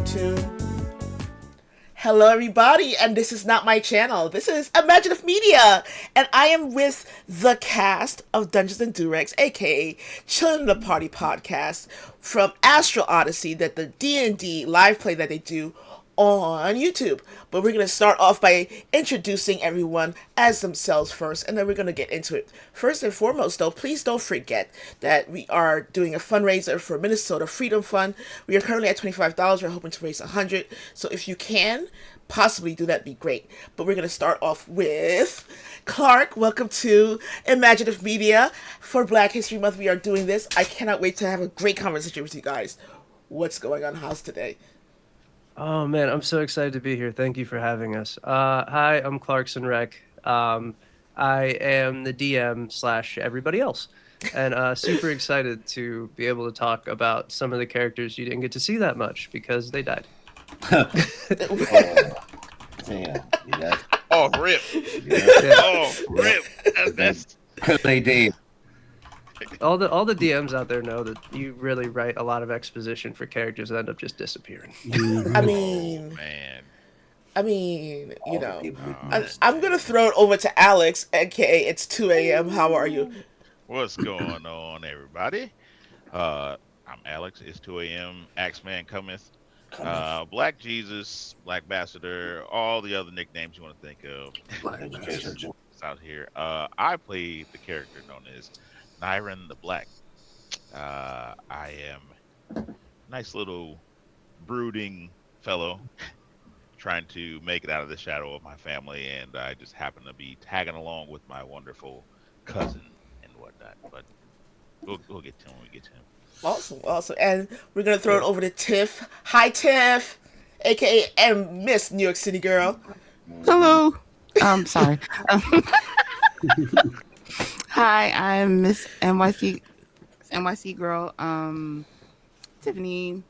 tune. Hello, everybody, and this is not my channel. This is Imaginif Media, and I am with the cast of Dungeons and Durex, aka Chillin the Party podcast from Astral Odyssey, that the D&D live play that they do on YouTube. But we're going to start off by introducing everyone as themselves first, and then we're going to get into it. First and foremost, though, please don't forget that we are doing a fundraiser for Minnesota Freedom Fund. We are currently at $25. We're hoping to raise $100. So if you can possibly do that, be great. But we're going to start off with Clark. Welcome to Imaginif Media. For Black History Month, we are doing this. I cannot wait to have a great conversation with you guys. What's going on in the house today? Oh man, I'm so excited to be here. Thank you for having us. Hi, I'm Clarkson Rec. I am the DM / everybody else, and super excited to be able to talk about some of the characters you didn't get to see that much because they died. Yeah. Oh, rip. Yeah. Oh, rip. That's They did. All the DMs out there know that you really write a lot of exposition for characters that end up just disappearing. I mean, man. You know, I'm going to throw it over to Alex, aka it's 2 a.m. How are you? What's going on, everybody? I'm Alex. It's 2 a.m. Axeman cometh. Black Jesus, Black Bastard, all the other nicknames you want to think of. It's out here. I play the character known as Nyron the Black. I am a nice little brooding fellow trying to make it out of the shadow of my family, and I just happen to be tagging along with my wonderful cousin and whatnot. But we'll get to him when we get to him. Awesome. And we're going to throw it over to Tiff. Hi, Tiff, aka and Miss New York City Girl. Hello. Sorry. Hi, I'm Miss NYC girl, Tiffany,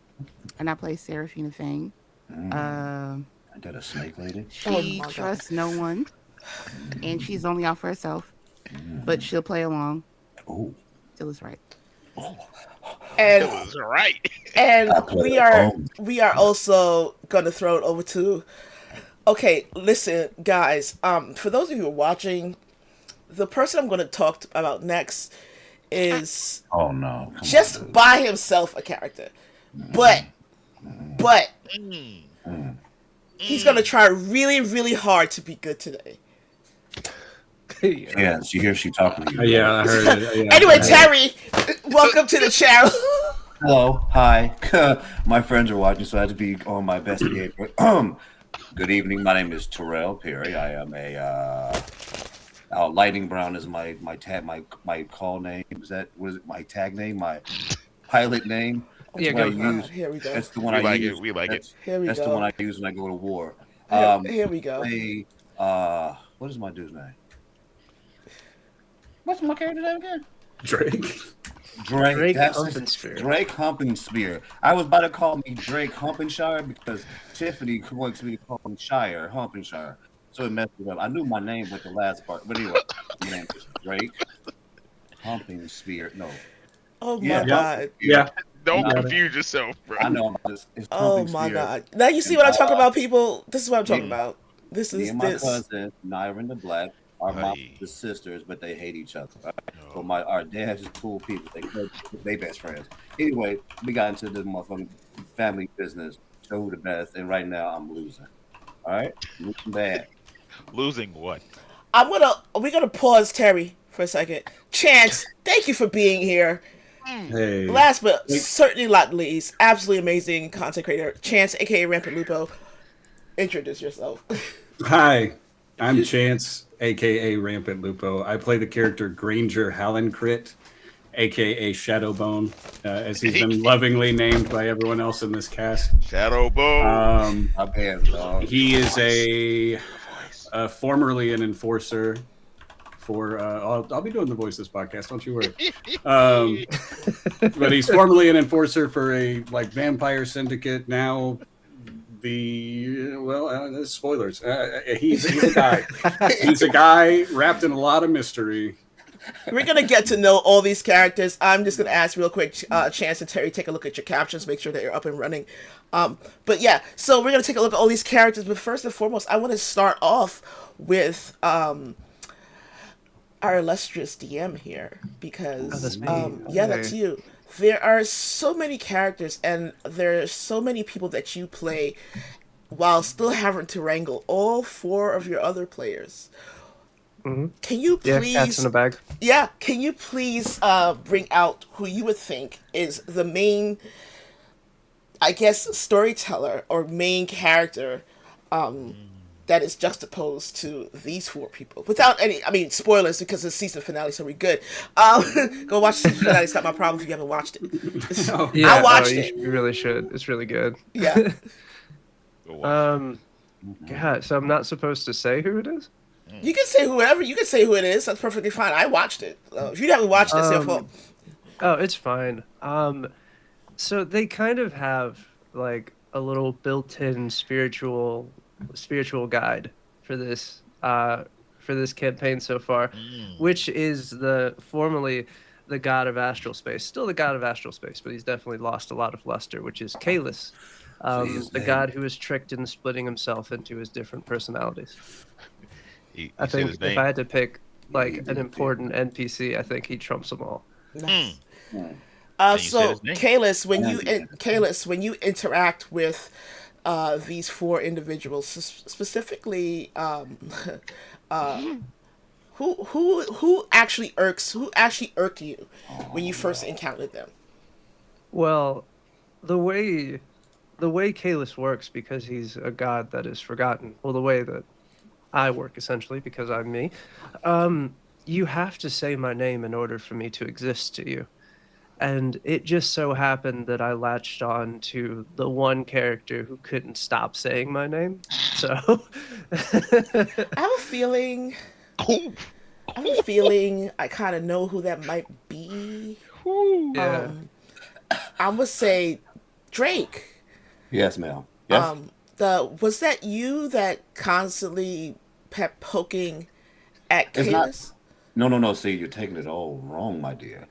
and I play Seraphina Fang. I got a snake lady. She trusts no one, and she's only out for herself, but she'll play along. Oh, Till it's right. And It was right. and we are also going to throw it over to. Okay, listen, guys. For those of you who are watching, the person I'm going to talk about next is just by himself a character, but he's going to try really, really hard to be good today. yeah. She talking to you. Yeah, I heard it. Yeah. Anyway, Terry, welcome to the channel. Hello, hi. My friends are watching, so I have to be on my best behavior. Good evening. My name is Terrell Perry. I am a Lightning Brown is my call name. What is it? My tag name, my pilot name. Yeah, Here we go. That's the one I use. We like it. Here we That's go. the one I use when I go to war. Here we go. What is my dude's name? What's my character's name again? Drake. Drake Humpenspear. Drake Humpenspear. I was about to call me Drake Humpenshire because Tiffany wants me to call him Shire, Humpenshire. So it messed it up. I knew my name with the last part. But anyway, my name is Drake Humpenspear. No. Oh my Yeah. God. Yeah. Don't confuse yourself, bro. I know about this. It's Oh Humpenspear. my God. Now you see what I'm talking about, people. This is what I'm talking about. This Me is and my this. cousin, Nyron the Black, are Hey. the sisters, but they hate each other. Right? Oh. So our dads is cool people. They best friends. Anyway, we got into this motherfucking family business. Show who the best, and right now I'm losing. All right, losing bad. Losing what? We're gonna pause Terry for a second. Chance, thank you for being here. Hey. Last but certainly not least, absolutely amazing content creator, Chance, aka Rampant Lupo. Introduce yourself. Hi, I'm Chance, aka Rampant Lupo. I play the character Granger Hallencrit, aka Shadowbone, as he's been lovingly named by everyone else in this cast. Shadow Bow. My bad, dog. He is formerly an enforcer for. I'll be doing the voice of this podcast. Don't you worry. But he's formerly an enforcer for a vampire syndicate. Now, spoilers. He's a guy. He's a guy wrapped in a lot of mystery. We're gonna get to know all these characters. I'm just gonna ask real quick, Chance and Terry, take a look at your captions, make sure that you're up and running. But yeah, so we're gonna take a look at all these characters. But first and foremost, I want to start off with our illustrious DM here because that's me. yeah, Okay. that's you. There are so many characters, and there are so many people that you play while still having to wrangle all 4 of your other players. Can you Yeah, please? cats in a bag. Yeah, can you please bring out who you would think is the main, I guess, storyteller or main character that is juxtaposed to these 4 people? Without any, I mean, spoilers because it's season finale, so we're good. Go watch the season finale. It's not my problem if you haven't watched it. I watched it. You really should. It's really good. Yeah. Go watch. God, so I'm not supposed to say who it is? You can say whoever. You can say who it is. That's perfectly fine. I watched it. If you haven't watched it, it's your fault. Oh, it's fine. So they kind of have like a little built-in spiritual guide for this campaign so far, which is formerly the god of astral space, still the god of astral space, but he's definitely lost a lot of luster, which is Kalis, the god who is tricked in splitting himself into his different personalities. I think if I had to pick like an important NPC, I think he trumps them all. Nice. you said So, his name. Kalis, when you interact with these 4 individuals, specifically, who actually irk you when you first encountered them? Well, the way Kalis works, because he's a god that is forgotten. Well, the way that I work, essentially, because I'm me. You have to say my name in order for me to exist to you. And it just so happened that I latched on to the one character who couldn't stop saying my name. So I have a feeling. I kind of know who that might be. yeah. I would say Drake. Yes, ma'am. Yes. Was that you that constantly kept poking at It's not- Kalis? No. See, you're taking it all wrong, my dear.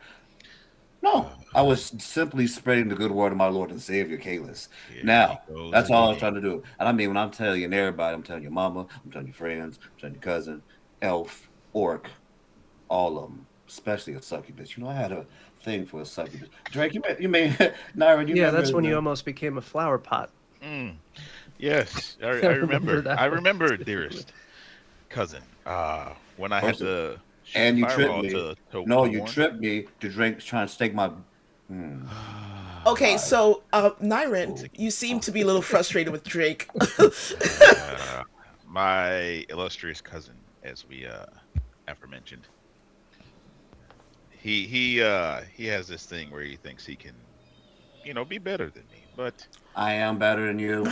No, I was simply spreading the good word of my Lord and Savior, Kalis. Here Now, he goes that's all I was again. trying to do. And I mean, when I'm telling everybody, I'm telling your mama, I'm telling your friends, I'm telling your cousin, elf, orc, all of them, especially a succubus. You know, I had a thing for a succubus. Drake, you may Naira, you Yeah, remember that's when you the- almost became a flower pot. Yes, I remember remember. that I one. remember, dearest cousin. When I had First of- to shoot and you fireball tripped me. to No, to you warn- tripped me to drink, trying to stake my. Okay, Right. so Nyron, you seem to be a little frustrated with Drake. My illustrious cousin, as we aforementioned. He has this thing where he thinks he can, be better than me. But I am better than you.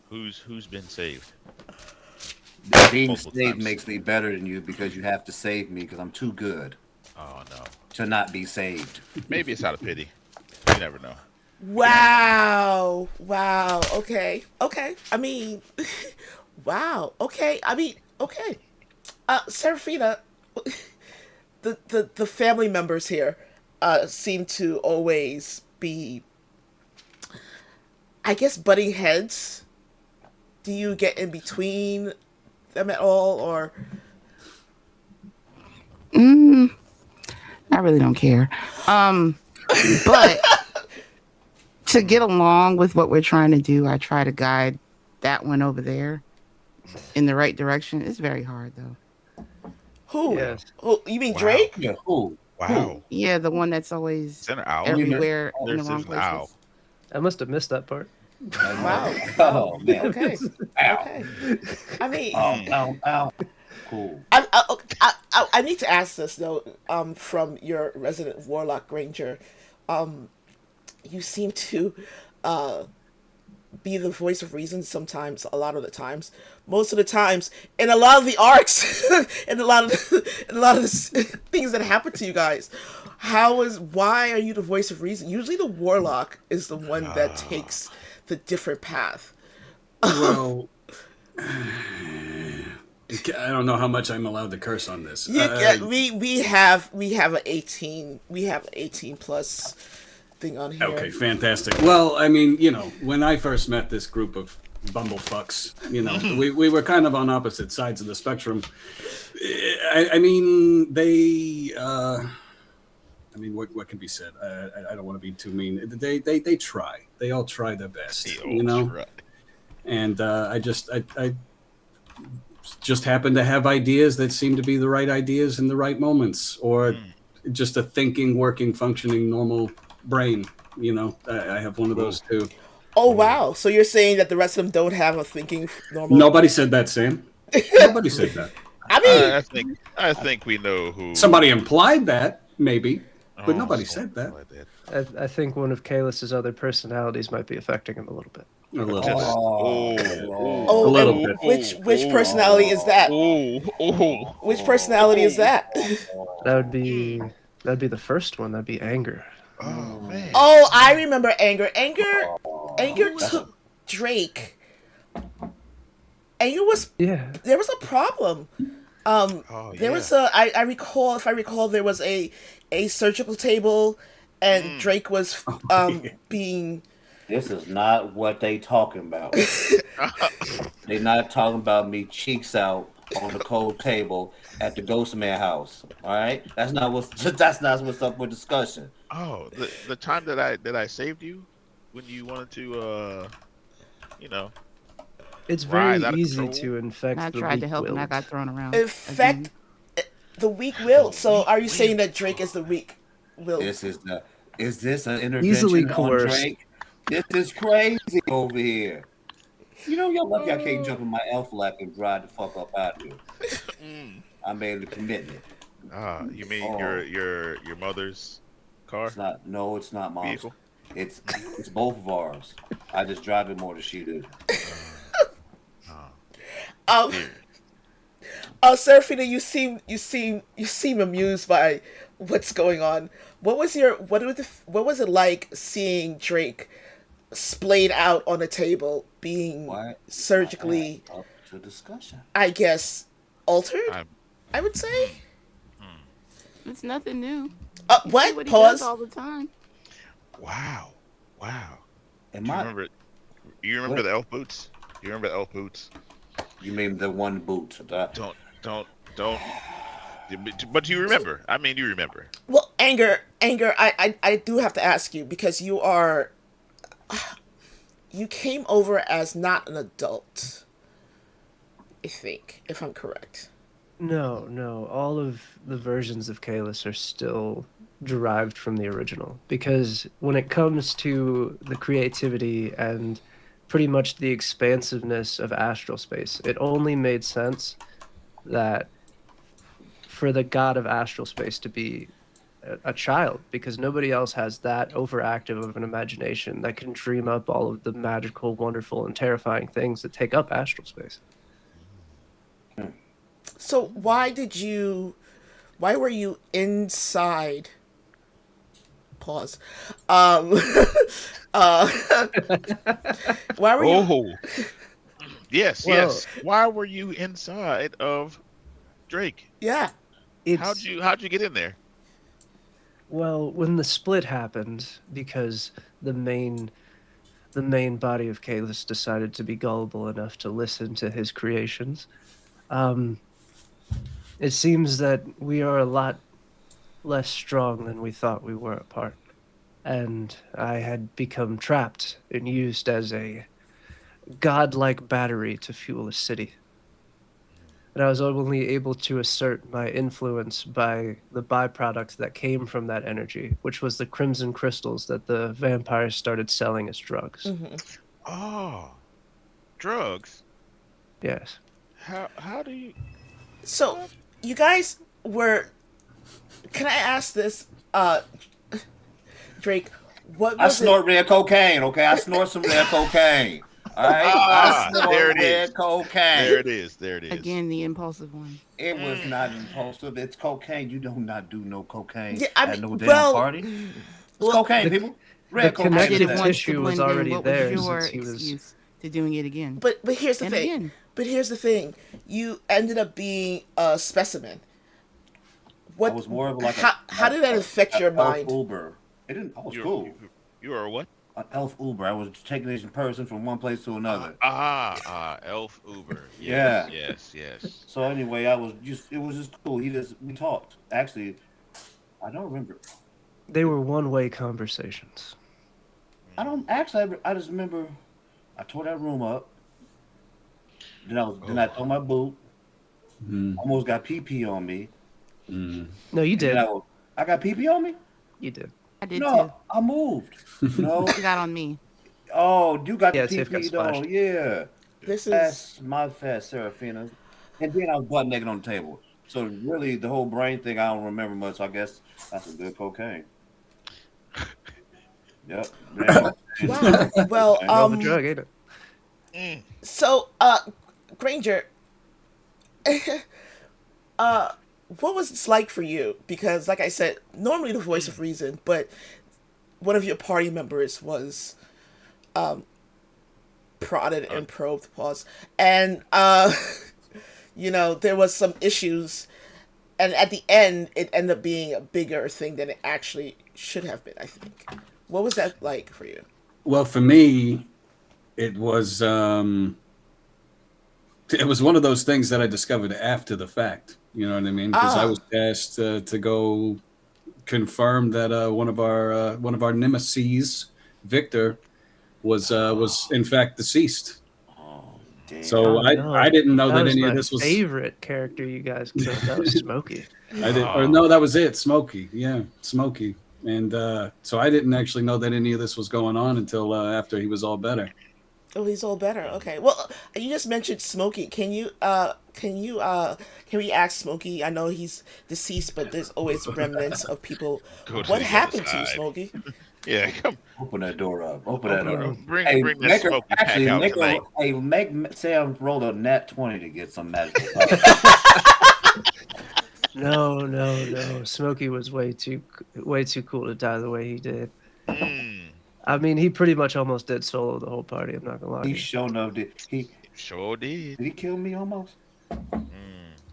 who's been saved? Being Multiple saved times. makes me better than you because you have to save me because I'm too good Oh no. to not be saved. Maybe it's out of pity. You never know. Wow. Okay. I mean, wow. Okay. Okay. Serafina, the family members here seem to always be, I guess, butting heads. Do you get in between them at all, or? I really don't care. But to get along with what we're trying to do, I try to guide that one over there in the right direction. It's very hard though. Who? Yes. Who? You mean Wow. Drake? Yeah, who? Wow. Yeah, the one that's always Is that an owl? everywhere in the There's wrong an places. owl. I must have missed that part. Wow. Oh man. Okay. Ow. Okay. I mean, Ow. Cool. I need to ask this though. From your resident warlock Granger, you seem to be the voice of reason sometimes. A lot of the times, most of the times, in a lot of the arcs, and a lot of the things that happen to you guys. Why are you the voice of reason? Usually, the warlock is the one that takes the different path. Well, I don't know how much I'm allowed to curse on this. We have an 18 plus thing on here. Okay, fantastic. Well, I mean, when I first met this group of bumblefucks, we were kind of on opposite sides of the spectrum. I mean, what can be said? I don't want to be too mean. They try. They all try their best, Try. And I just happen to have ideas that seem to be the right ideas in the right moments, or just a thinking, working, functioning, normal brain. I have one of those too. Oh wow! So you're saying that the rest of them don't have a thinking normal? Nobody said that, Sam. Nobody said that. I mean, I think we know who. Somebody implied that, maybe, but nobody said that. I think one of Kalis's other personalities might be affecting him a little bit. A little Just- bit. oh, a little and bit. which personality is that? Which personality is that? That'd be the first one. That'd be anger. Oh man. Oh, I remember anger. Anger took Drake. Anger was Yeah. there was a problem. There was I recall, if I recall, there was a surgical table, and Drake was being. This is not what they talking about. They not talking about me cheeks out on the cold table at the Ghost Man house. All right, that's not what's up with discussion. Oh, the time that I saved you when you wanted to, It's very Rise out of easy control. to infect I the tried to help and I weak-willed. got thrown around. Infect the weak will. So are you saying that Drake is the weak will? Is this an intervention Easily on coerced. Drake? This is crazy over here. You're lucky I can't jump in my elf lap and drive the fuck up out of here. I made a commitment. You mean your mother's car? It's not. No, it's not, Mom. Vehicle? It's both of ours. I just drive it more than she do. Serafina, you seem amused by what's going on. What was it like seeing Drake splayed out on a table, being surgically, Up to discussion. I guess, altered? I'm- I would say. It's nothing new. You see What? what he Pause. does all the time. Wow. Am Do you I? remember? You remember What? the elf boots? You remember the elf boots? You mean the one boot? Don't. But you remember? I mean, you remember. Well, anger. I do have to ask you, because you came over as not an adult. I think, if I'm correct. No. All of the versions of Kalis are still derived from the original, because when it comes to the creativity and pretty much the expansiveness of astral space, it only made sense that for the god of astral space to be a child, because nobody else has that overactive of an imagination that can dream up all of the magical, wonderful, and terrifying things that take up astral space. So why were you inside? Pause. Why were you? Oh. Yes. Why were you inside of Drake? Yeah. How'd you get in there? Well, when the split happened, because the main body of Kalis decided to be gullible enough to listen to his creations, it seems that we are a lot less strong than we thought we were apart. And I had become trapped and used as a godlike battery to fuel a city. And I was only able to assert my influence by the byproduct that came from that energy, which was the crimson crystals that the vampires started selling as drugs. Mm-hmm. Oh, drugs. Yes. How do you? So you guys were. Can I ask this, Drake? What I was snort red cocaine. Okay, I snort some red cocaine. All right, I snort there it red is. cocaine. There it is. Again, the impulsive one. It was not impulsive. It's cocaine. You do not do no cocaine Yeah, I at mean, no damn well, party. It's cocaine, people. Red the cocaine. connective is that. tissue was already what there was your since he was- excuse to doing it again? But here's the And thing. again. But here's the thing: you ended up being a specimen. What? I was more of like how did that affect your elf mind? Uber. It didn't. I was cool. You are what? An elf Uber. I was taking this person from one place to another. Elf Uber. Yeah. Yes. So anyway, it was just cool. We talked. Actually, I don't remember. They were one-way conversations. I don't actually. I just remember I tore that room up. Then I tore my boot. Almost got PP on me. No, you did. I got PP on me. You did. I did No, too. I moved. No. You got on me. Oh, you got the Tiff got PP though. splashed. Yeah. This That's is my fat Serafina. And then I was butt naked on the table. So really, the whole brain thing, I don't remember much. So I guess that's some good cocaine. Yep. wow. Well, Hell of a drug, ain't it? so Granger, what was it like for you? Because, like I said, normally the voice of reason, but one of your party members was prodded and probed, and there was some issues, and at the end, it ended up being a bigger thing than it actually should have been. I think. What was that like for you? Well, for me, it was one of those things that I discovered after the fact. You know what I mean? Because I was asked to go confirm that one of our nemesis, Victor, was in fact deceased. Oh, damn. So I didn't know that was any my of this was favorite character you guys killed. That was Smokey. I did, or no, that was it, Smokey. Yeah, Smokey. And so I didn't actually know that any of this was going on until after he was all better. Oh, he's all better. Okay. Well, you just mentioned Smokey. Can we ask Smokey? I know he's deceased, but there's always remnants of people. Go to What the happened other to you, side. Smokey? Yeah, come Open that door up. Open that door up. bring Hey, that make her, smoky actually, pack out make tonight. her, hey, make Sam roll a nat 20 to get some magical. No. Smokey was way too cool to die the way he did. Mm, I mean, he pretty much almost did solo the whole party. I'm not gonna lie to He you. sure enough sure did. did he kill me almost?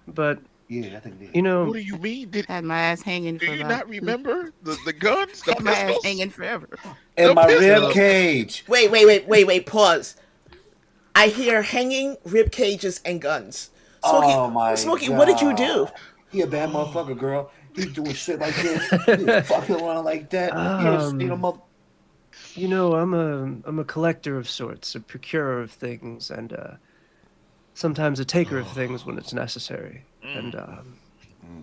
But Yeah, I think he did. you know, What do you mean? Had my ass hanging Do for you about. not remember the guns, the Had my ass pistols? hanging forever. In my pistol. rib cage. Wait, pause. I hear hanging, rib cages, and guns. Smokey, Oh my Smokey, God. what did you do? He a bad motherfucker, girl. He's doing shit like this. He's fucking around like that. You ever seen a mother? you know, I'm a collector of sorts, a procurer of things, and sometimes a taker of things when it's necessary. And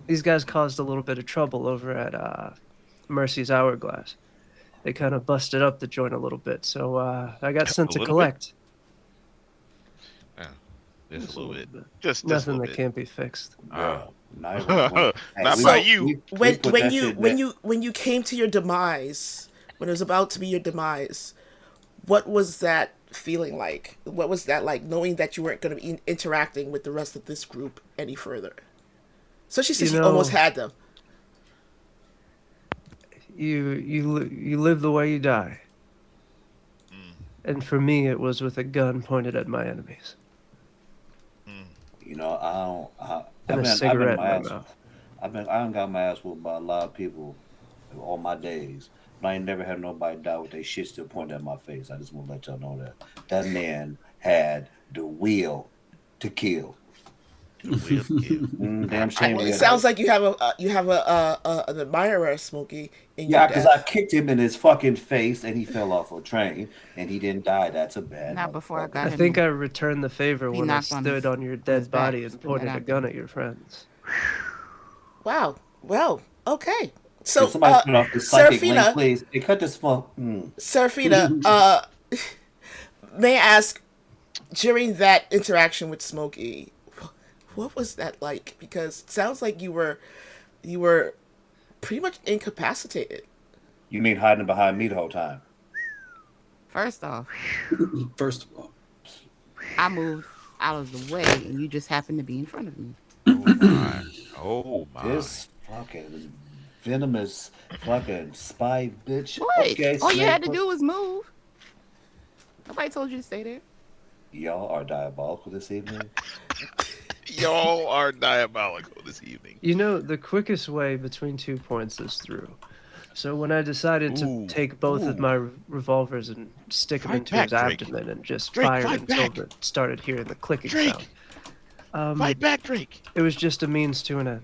these guys caused a little bit of trouble over at Mercy's Hourglass. They kind of busted up the joint a little bit, so I got sent to little bit? collect. Just a little bit. Just a Nothing little that bit. can't be fixed. Girl, Not we- by you. we put that shit back. When you came to your demise, when it was about to be your demise, what was that feeling like? What was that like, knowing that you weren't going to be interacting with the rest of this group any further? Especially since you almost had them. You live the way you die. And for me, it was with a gun pointed at my enemies. You know, And a cigarette in my mouth. I done got my ass whooped by a lot of people all my days. But I ain't never had nobody die with their shit still pointed at my face. I just want to let y'all know that. That man had the will to kill. Damn shame. It sounds like you have an admirer, Smokey. In Yeah, your because death. I kicked him in his fucking face and he fell off a train and he didn't die. That's a bad. Not before I motherfucker. got I him. think I returned the favor He when I knocked on stood his- on your his dead back, body and just put pointed that a out gun there. at your friends. Wow. Well, okay. So, Can somebody turn off the psychic link, Serafina, please? Hey, cut this phone. Serafina, may I ask, during that interaction with Smokey, what was that like? Because it sounds like you were pretty much incapacitated. You mean hiding behind me the whole time? First off, first of all. I moved out of the way, and you just happened to be in front of me. Oh my. This fucking venomous fucking spy bitch. What? Okay, All you had to Snake, do was move. Nobody told you to stay there. Y'all are diabolical this evening. Y'all are diabolical this evening. You know, the quickest way between 2 points is through. So when I decided to Ooh, take both of ooh. my revolvers and stick them Fight into back, his Drake. abdomen and just Drake, fired fight until back. it started hearing the clicking Drake, sound, fight back, Drake. it was just a means to an end.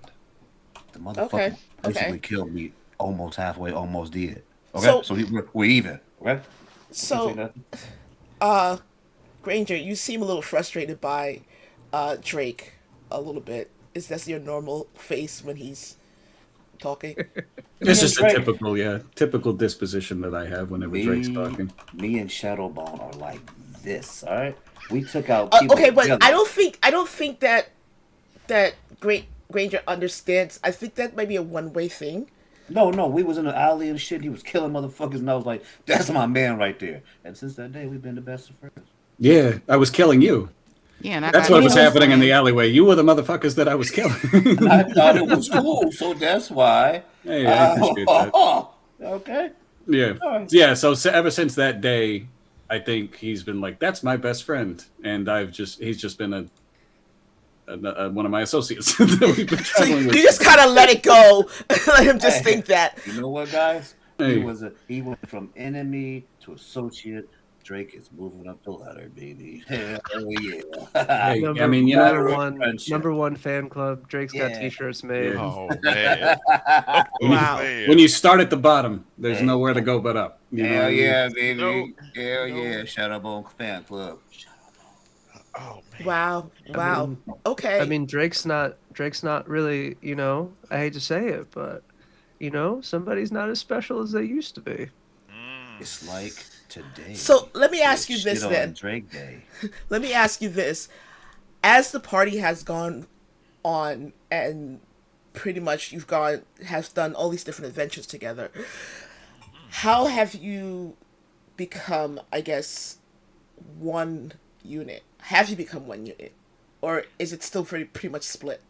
The motherfucker Okay. basically killed me almost halfway, almost did. Okay, So- so we're even. Okay. So, Granger, you seem a little frustrated by Drake a little bit. Is that your normal face when he's talking? It's just a Drake. typical disposition that I have whenever Drake's talking. Me and Shadowbone are like this. All right, we took out people. Okay, but together. I don't think that Granger understands. I think that might be a one-way thing. No, we was in the alley and shit. He was killing motherfuckers, and I was like, "That's my man right there." And since that day, we've been the best of friends. Yeah, I was killing you. Yeah, and I That's got what was no happening in the friends. alleyway. You were the motherfuckers that I was killing. And I thought it was cool, so that's why. Hey, I appreciate that. Okay. Yeah, Alright. yeah. So ever since that day, I think he's been like, "That's my best friend," and he's just been a one of my associates that we've been So traveling you with. just kind of let it go, let him just think that. You know what, guys? Hey. He went from enemy to associate. Drake is moving up the ladder, baby. Hell yeah. Hey, Number, I mean, you know, number one fan club. Drake's got Yeah. T-shirts made. Yeah. Oh man. Wow. Man. when you start at the bottom, there's nowhere to go but up. You know what Hell I mean? yeah, baby. No. Hell No. yeah. Shadowbone fan club. Oh man. Wow. Wow. Okay. I mean, Drake's not really. You know, I hate to say it, but you know, somebody's not as special as they used to be. It's like today. So let me ask you Shit this on then. Drake Day. Let me ask you this. As the party has gone on and pretty much has done all these different adventures together, how have you become, I guess, one unit? Have you become one unit? Or is it still pretty much split?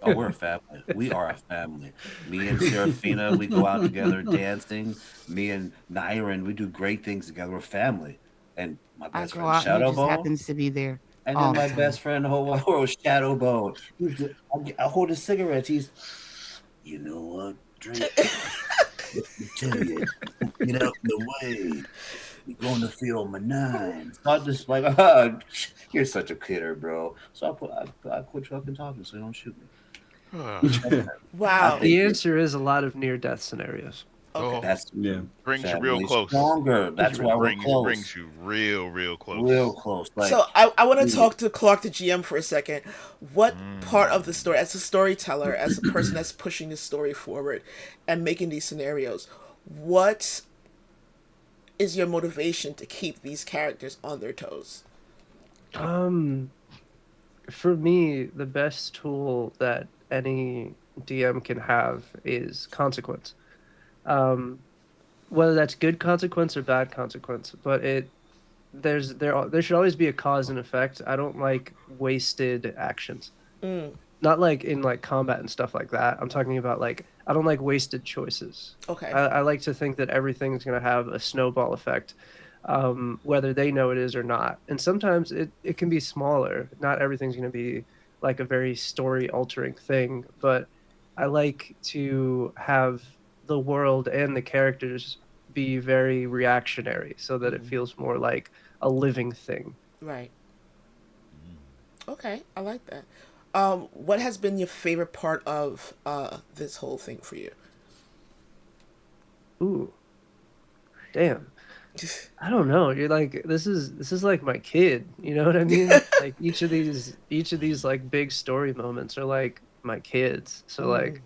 Oh, we're a family. We are a family. Me and Serafina, we go out together dancing. Me and Nyron, we do great things together. We're family. And my I best go friend out and he just Shadowbone. happens to be there. And all then my the time. best friend, the whole world, Shadowbone. I hold his cigarettes. He's, you know what, Drake? Let me tell you, get out the way. You're going to feel my nine. Not just like, you're such a kidder, bro. So I quit fucking talking so you don't shoot me. Wow. The answer is a lot of near-death scenarios. Okay. That's Yeah. Brings you real family close. stronger. That's why we're close. Brings you real close. Real close. Like, So I want to talk to Clark, the GM, for a second. What part of the story, as a storyteller, as a person that's pushing the story forward and making these scenarios, what is your motivation to keep these characters on their toes? For me, the best tool that any DM can have is consequence. Whether that's good consequence or bad consequence, but there should always be a cause and effect. I don't like wasted actions. Not like in like combat and stuff like that. I'm talking about like I don't like wasted choices. Okay. I like to think that everything's going to have a snowball effect, whether they know it is or not. And sometimes it can be smaller. Not everything's going to be like a very story altering thing, but I like to have the world and the characters be very reactionary so that it feels more like a living thing. Right. Okay, I like that. What has been your favorite part of this whole thing for you? Ooh. Damn. I don't know. You're like this is like my kid, you know what I mean? Like each of these like big story moments are like my kids. So like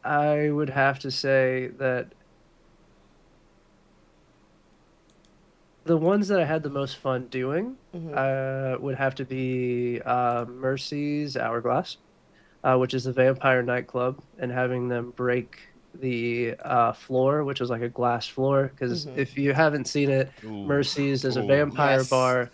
I would have to say that the ones that I had the most fun doing would have to be Mercy's Hourglass, which is a vampire nightclub, and having them break the floor, which was like a glass floor. Because if you haven't seen it, Mercy's is a vampire bar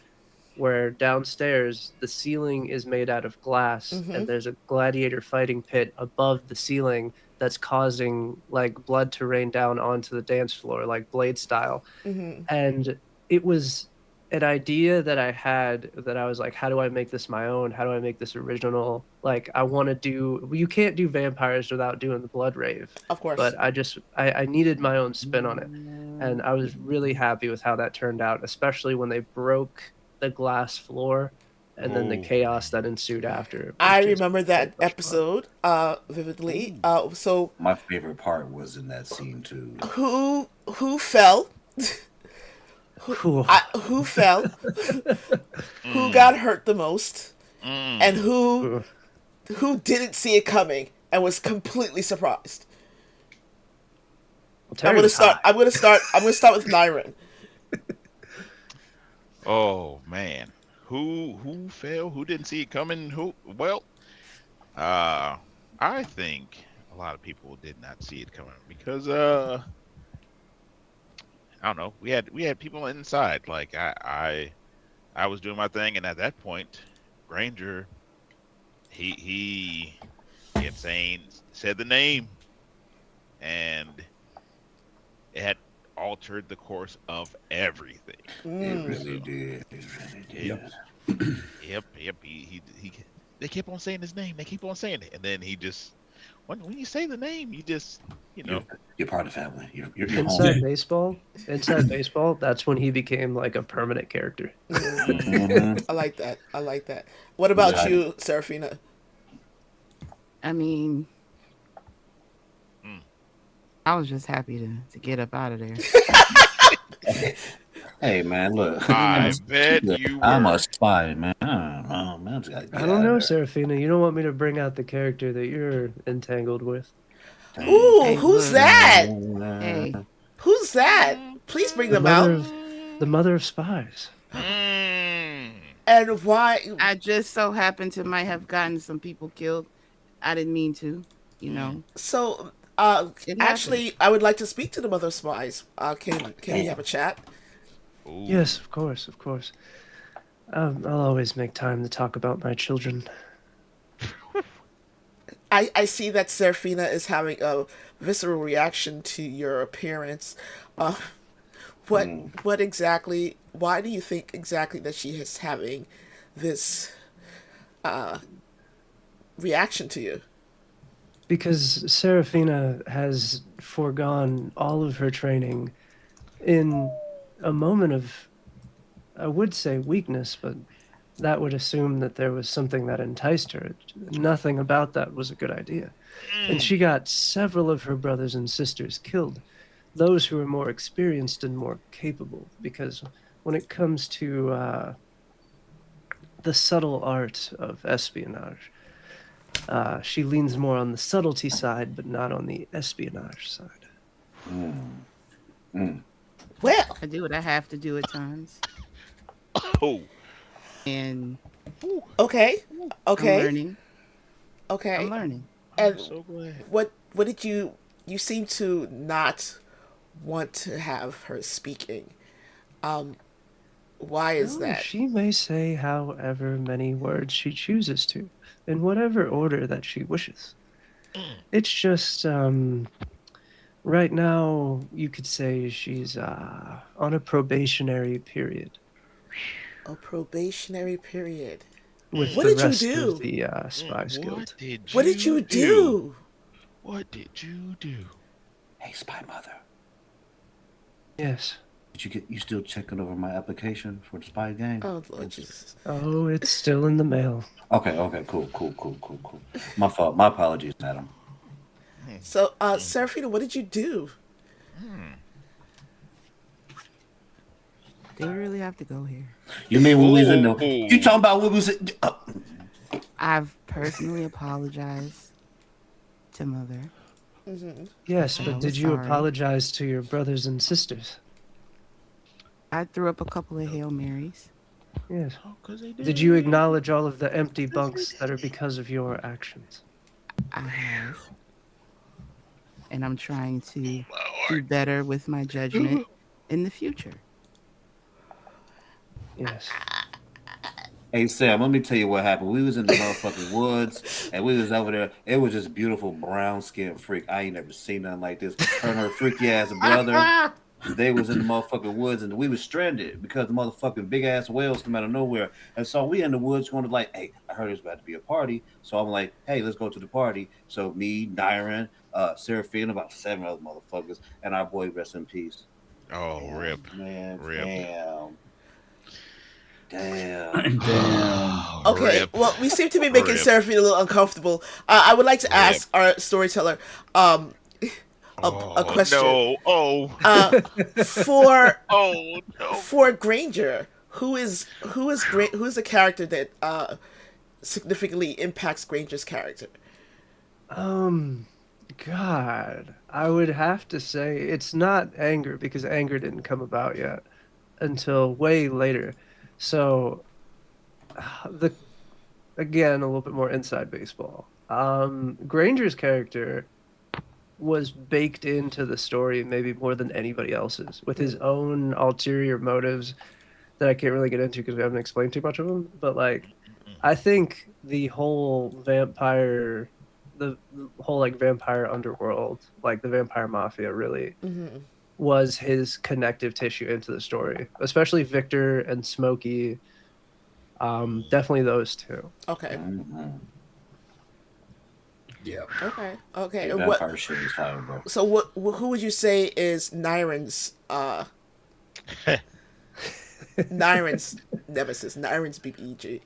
where downstairs the ceiling is made out of glass and there's a gladiator fighting pit above the ceiling that's causing like blood to rain down onto the dance floor, like Blade style. And it was an idea that I had that I was like, how do I make this my own? How do I make this original? Like, I want to do, you can't do vampires without doing the blood rave. Of course. But I needed my own spin on it. And I was really happy with how that turned out, especially when they broke the glass floor and then the chaos that ensued after. I remember that episode vividly. So My favorite part was in that scene too. who fell? Cool. Who fell? Who got hurt the most? And who didn't see it coming and was completely surprised? Terry I'm gonna was start. hot. I'm gonna start with Nyron. Oh man, who fell? Who didn't see it coming? Who? Well, I think a lot of people did not see it coming because I don't know. We had people inside. Like I was doing my thing, and at that point, Granger, he kept saying said the name, and it had altered the course of everything. It really did. It really did. Yep. He they kept on saying his name. They keep on saying it, and then he just when you say the name, you just You're part of the family. You're Inside home. baseball, that's when he became like a permanent character. I like that. What about you, Serafina? I mean, I was just happy to get up out of there. Hey man, look. I bet you were. I'm a spy, man. I don't know, man. I just gotta get I don't out know, of there. Serafina. You don't want me to bring out the character that you're entangled with. Ooh, Hey, who's look. that? Hey, Who's that? Please bring them The mother of spies. And why? I just so happened to might have gotten some people killed. I didn't mean to, you know. So, It actually, I would like to speak to the mother of spies. Can we have a chat? Ooh. Yes, of course. I'll always make time to talk about my children. I see that Serafina is having a visceral reaction to your appearance. What exactly? Why do you think exactly that she is having this reaction to you? Because Serafina has foregone all of her training in a moment of, I would say, weakness, but that would assume that there was something that enticed her. Nothing about that was a good idea. And she got several of her brothers and sisters killed, those who were more experienced and more capable, because when it comes to the subtle art of espionage, she leans more on the subtlety side, but not on the espionage side. Well, I do what I have to do at times, Oh. and okay, I'm learning. okay. I'm learning. And I'm so glad. what did you seem to not want to have her speaking? Why is Oh, that? she may say however many words she chooses to, in whatever order that she wishes. It's just, right now, you could say she's on a probationary period A probationary period. with What the did you rest do? of the Spies Guild. What did you do? What did you do? Hey, spy mother. Yes. Did you still checking over my application for the spy gang? Oh Lord Jesus. Oh, it's still in the mail. Okay, cool. My fault. My apologies, madam. So, Serafina, what did you do? Do we really have to go here? You mean when we was in the? You talking about when we was? I've personally apologized to Mother. Yes, I but was did you sorry. apologize to your brothers and sisters? I threw up a couple of Hail Marys. Yes. Oh, 'cause they Did you acknowledge all of the empty bunks that are because of your actions? I have. And I'm trying to do better with my judgment in the future. Yes. Hey Sam, let me tell you what happened. We was in the motherfucking woods, and we was over there. It was this beautiful brown skinned freak. I ain't never seen nothing like this. Her and her freaky ass brother. They was in the motherfucking woods, and we was stranded because the motherfucking big ass whales come out of nowhere. And so we in the woods going to like, hey, I heard there's about to be a party. So I'm like, hey, let's go to the party. So me, Dyron, Seraphine, about 7 other motherfuckers, and our boy, rest in peace. Oh, Damn, rip. man, Rip. damn. Okay, Rip. well, we seem to be making Rip. Seraphine a little uncomfortable. I would like to ask our storyteller a question. No. Oh. For Oh no. for Granger, who is the character that significantly impacts Granger's character? God, I would have to say it's not anger because anger didn't come about yet until way later. So, the again a little bit more inside baseball. Granger's character was baked into the story maybe more than anybody else's, with his own ulterior motives that I can't really get into because we haven't explained too much of them. But like, I think the whole the whole like vampire underworld, like the vampire mafia, really was his connective tissue into the story, especially Victor and Smokey. Definitely those two. Okay. Mm-hmm. Yeah. Okay. Yeah, And vampire shit is fire, bro. so who would you say is Nyron's nemesis, Nyron's BBEG?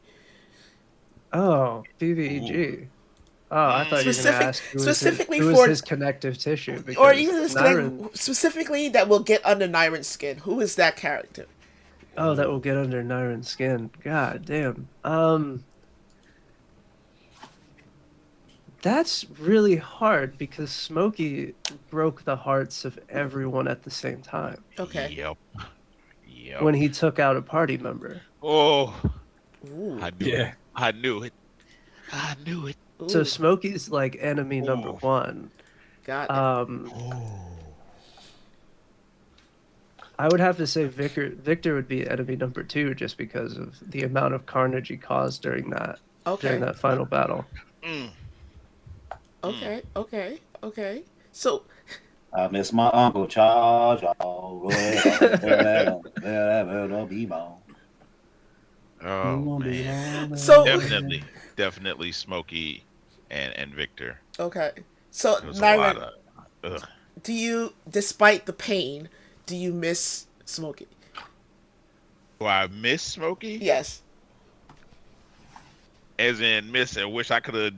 Oh, BBEG. Oh, I thought you were going to ask specifically who for is his connective tissue. or because even Nyron- specifically that will get under Nyron's skin. Who is that character? Oh, that will get under Nyron's skin. God damn. That's really hard because Smokey broke the hearts of everyone at the same time Okay. Yep. when he took out a party member. Oh. Ooh. I knew it. I knew it. I knew it. So Ooh. Smokey's like enemy number Ooh. one. Got it. I would have to say Victor would be enemy number two just because of the amount of carnage he caused during that final battle. Mm. Okay. So I miss my uncle Charles. Oh, man. So Definitely Smokey and Victor. okay. So There was a lot Nyron, of do you, despite the pain, do you miss Smokey? Do I miss Smokey? Yes. As in miss and wish I could have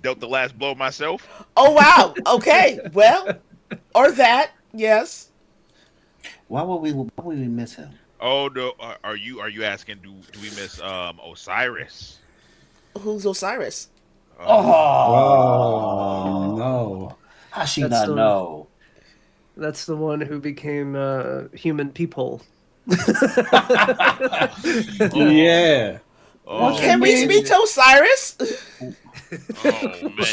dealt the last blow myself? Oh wow. Okay. Well, or that. Yes. Why would we miss him? Oh no, are you asking do we miss Osiris? Who's Osiris? Oh no. How she That's not the- know? That's the one who became human people. Yeah. Oh, Can we speak to Osiris? oh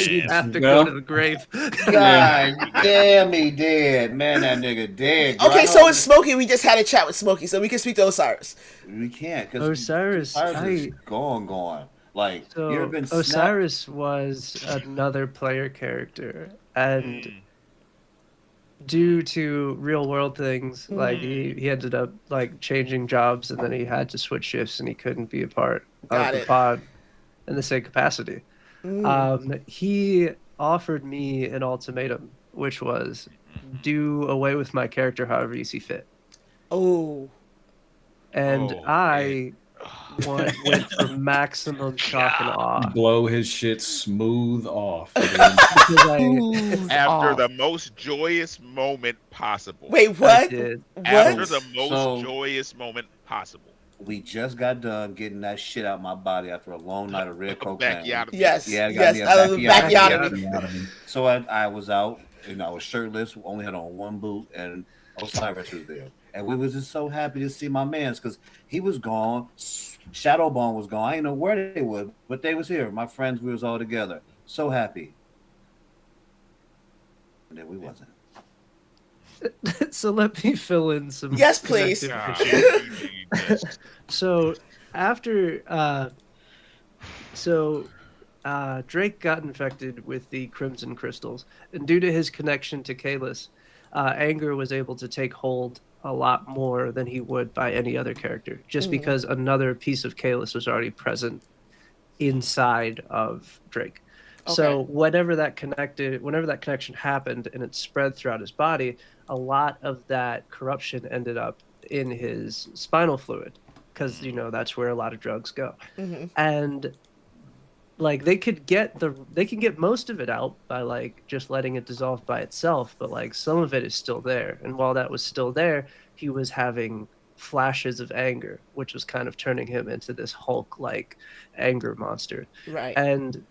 You man. have to Well- go to the grave. God damn, he dead. Man, that nigga dead. Okay, so it's Smokey. We just had a chat with Smokey, so we can speak to Osiris. We can't because Osiris, is gone. Like you ever So been snapped? Osiris was another player character, and due to real world things, like he ended up like changing jobs, and then he had to switch shifts, and he couldn't be a part Got of the it. pod in the same capacity. He offered me an ultimatum, which was do away with my character however you see fit, Oh. and Oh, I went for maximum shock and awe. Blow his shit smooth off. dude. Because After the most joyous moment possible. Wait, I what? did. After What? the most So- joyous moment possible. We just got done getting that shit out my body after a long night of red cocaine. Backyard. Yes. Yeah, it got Yes. me a Out of the backyard. backyard. So I was out and I was shirtless, only had on one boot, and Osiris was there. And we was just so happy to see my mans because he was gone. Shadowbone was gone. I didn't know where they were, but they was here. My friends, we was all together. So happy. And then we wasn't. So let me fill in some. Yes, please. connective God, tissue. yes. So after so Drake got infected with the Crimson Crystals, and due to his connection to Kalis, Anger was able to take hold a lot more than he would by any other character, just because another piece of Kalis was already present inside of Drake. Okay. So whenever that connection happened and it spread throughout his body, a lot of that corruption ended up in his spinal fluid, because that's where a lot of drugs go. And like they can get most of it out by like just letting it dissolve by itself, but like some of it is still there. And while that was still there, he was having flashes of anger, which was kind of turning him into this Hulk like anger monster. Right. And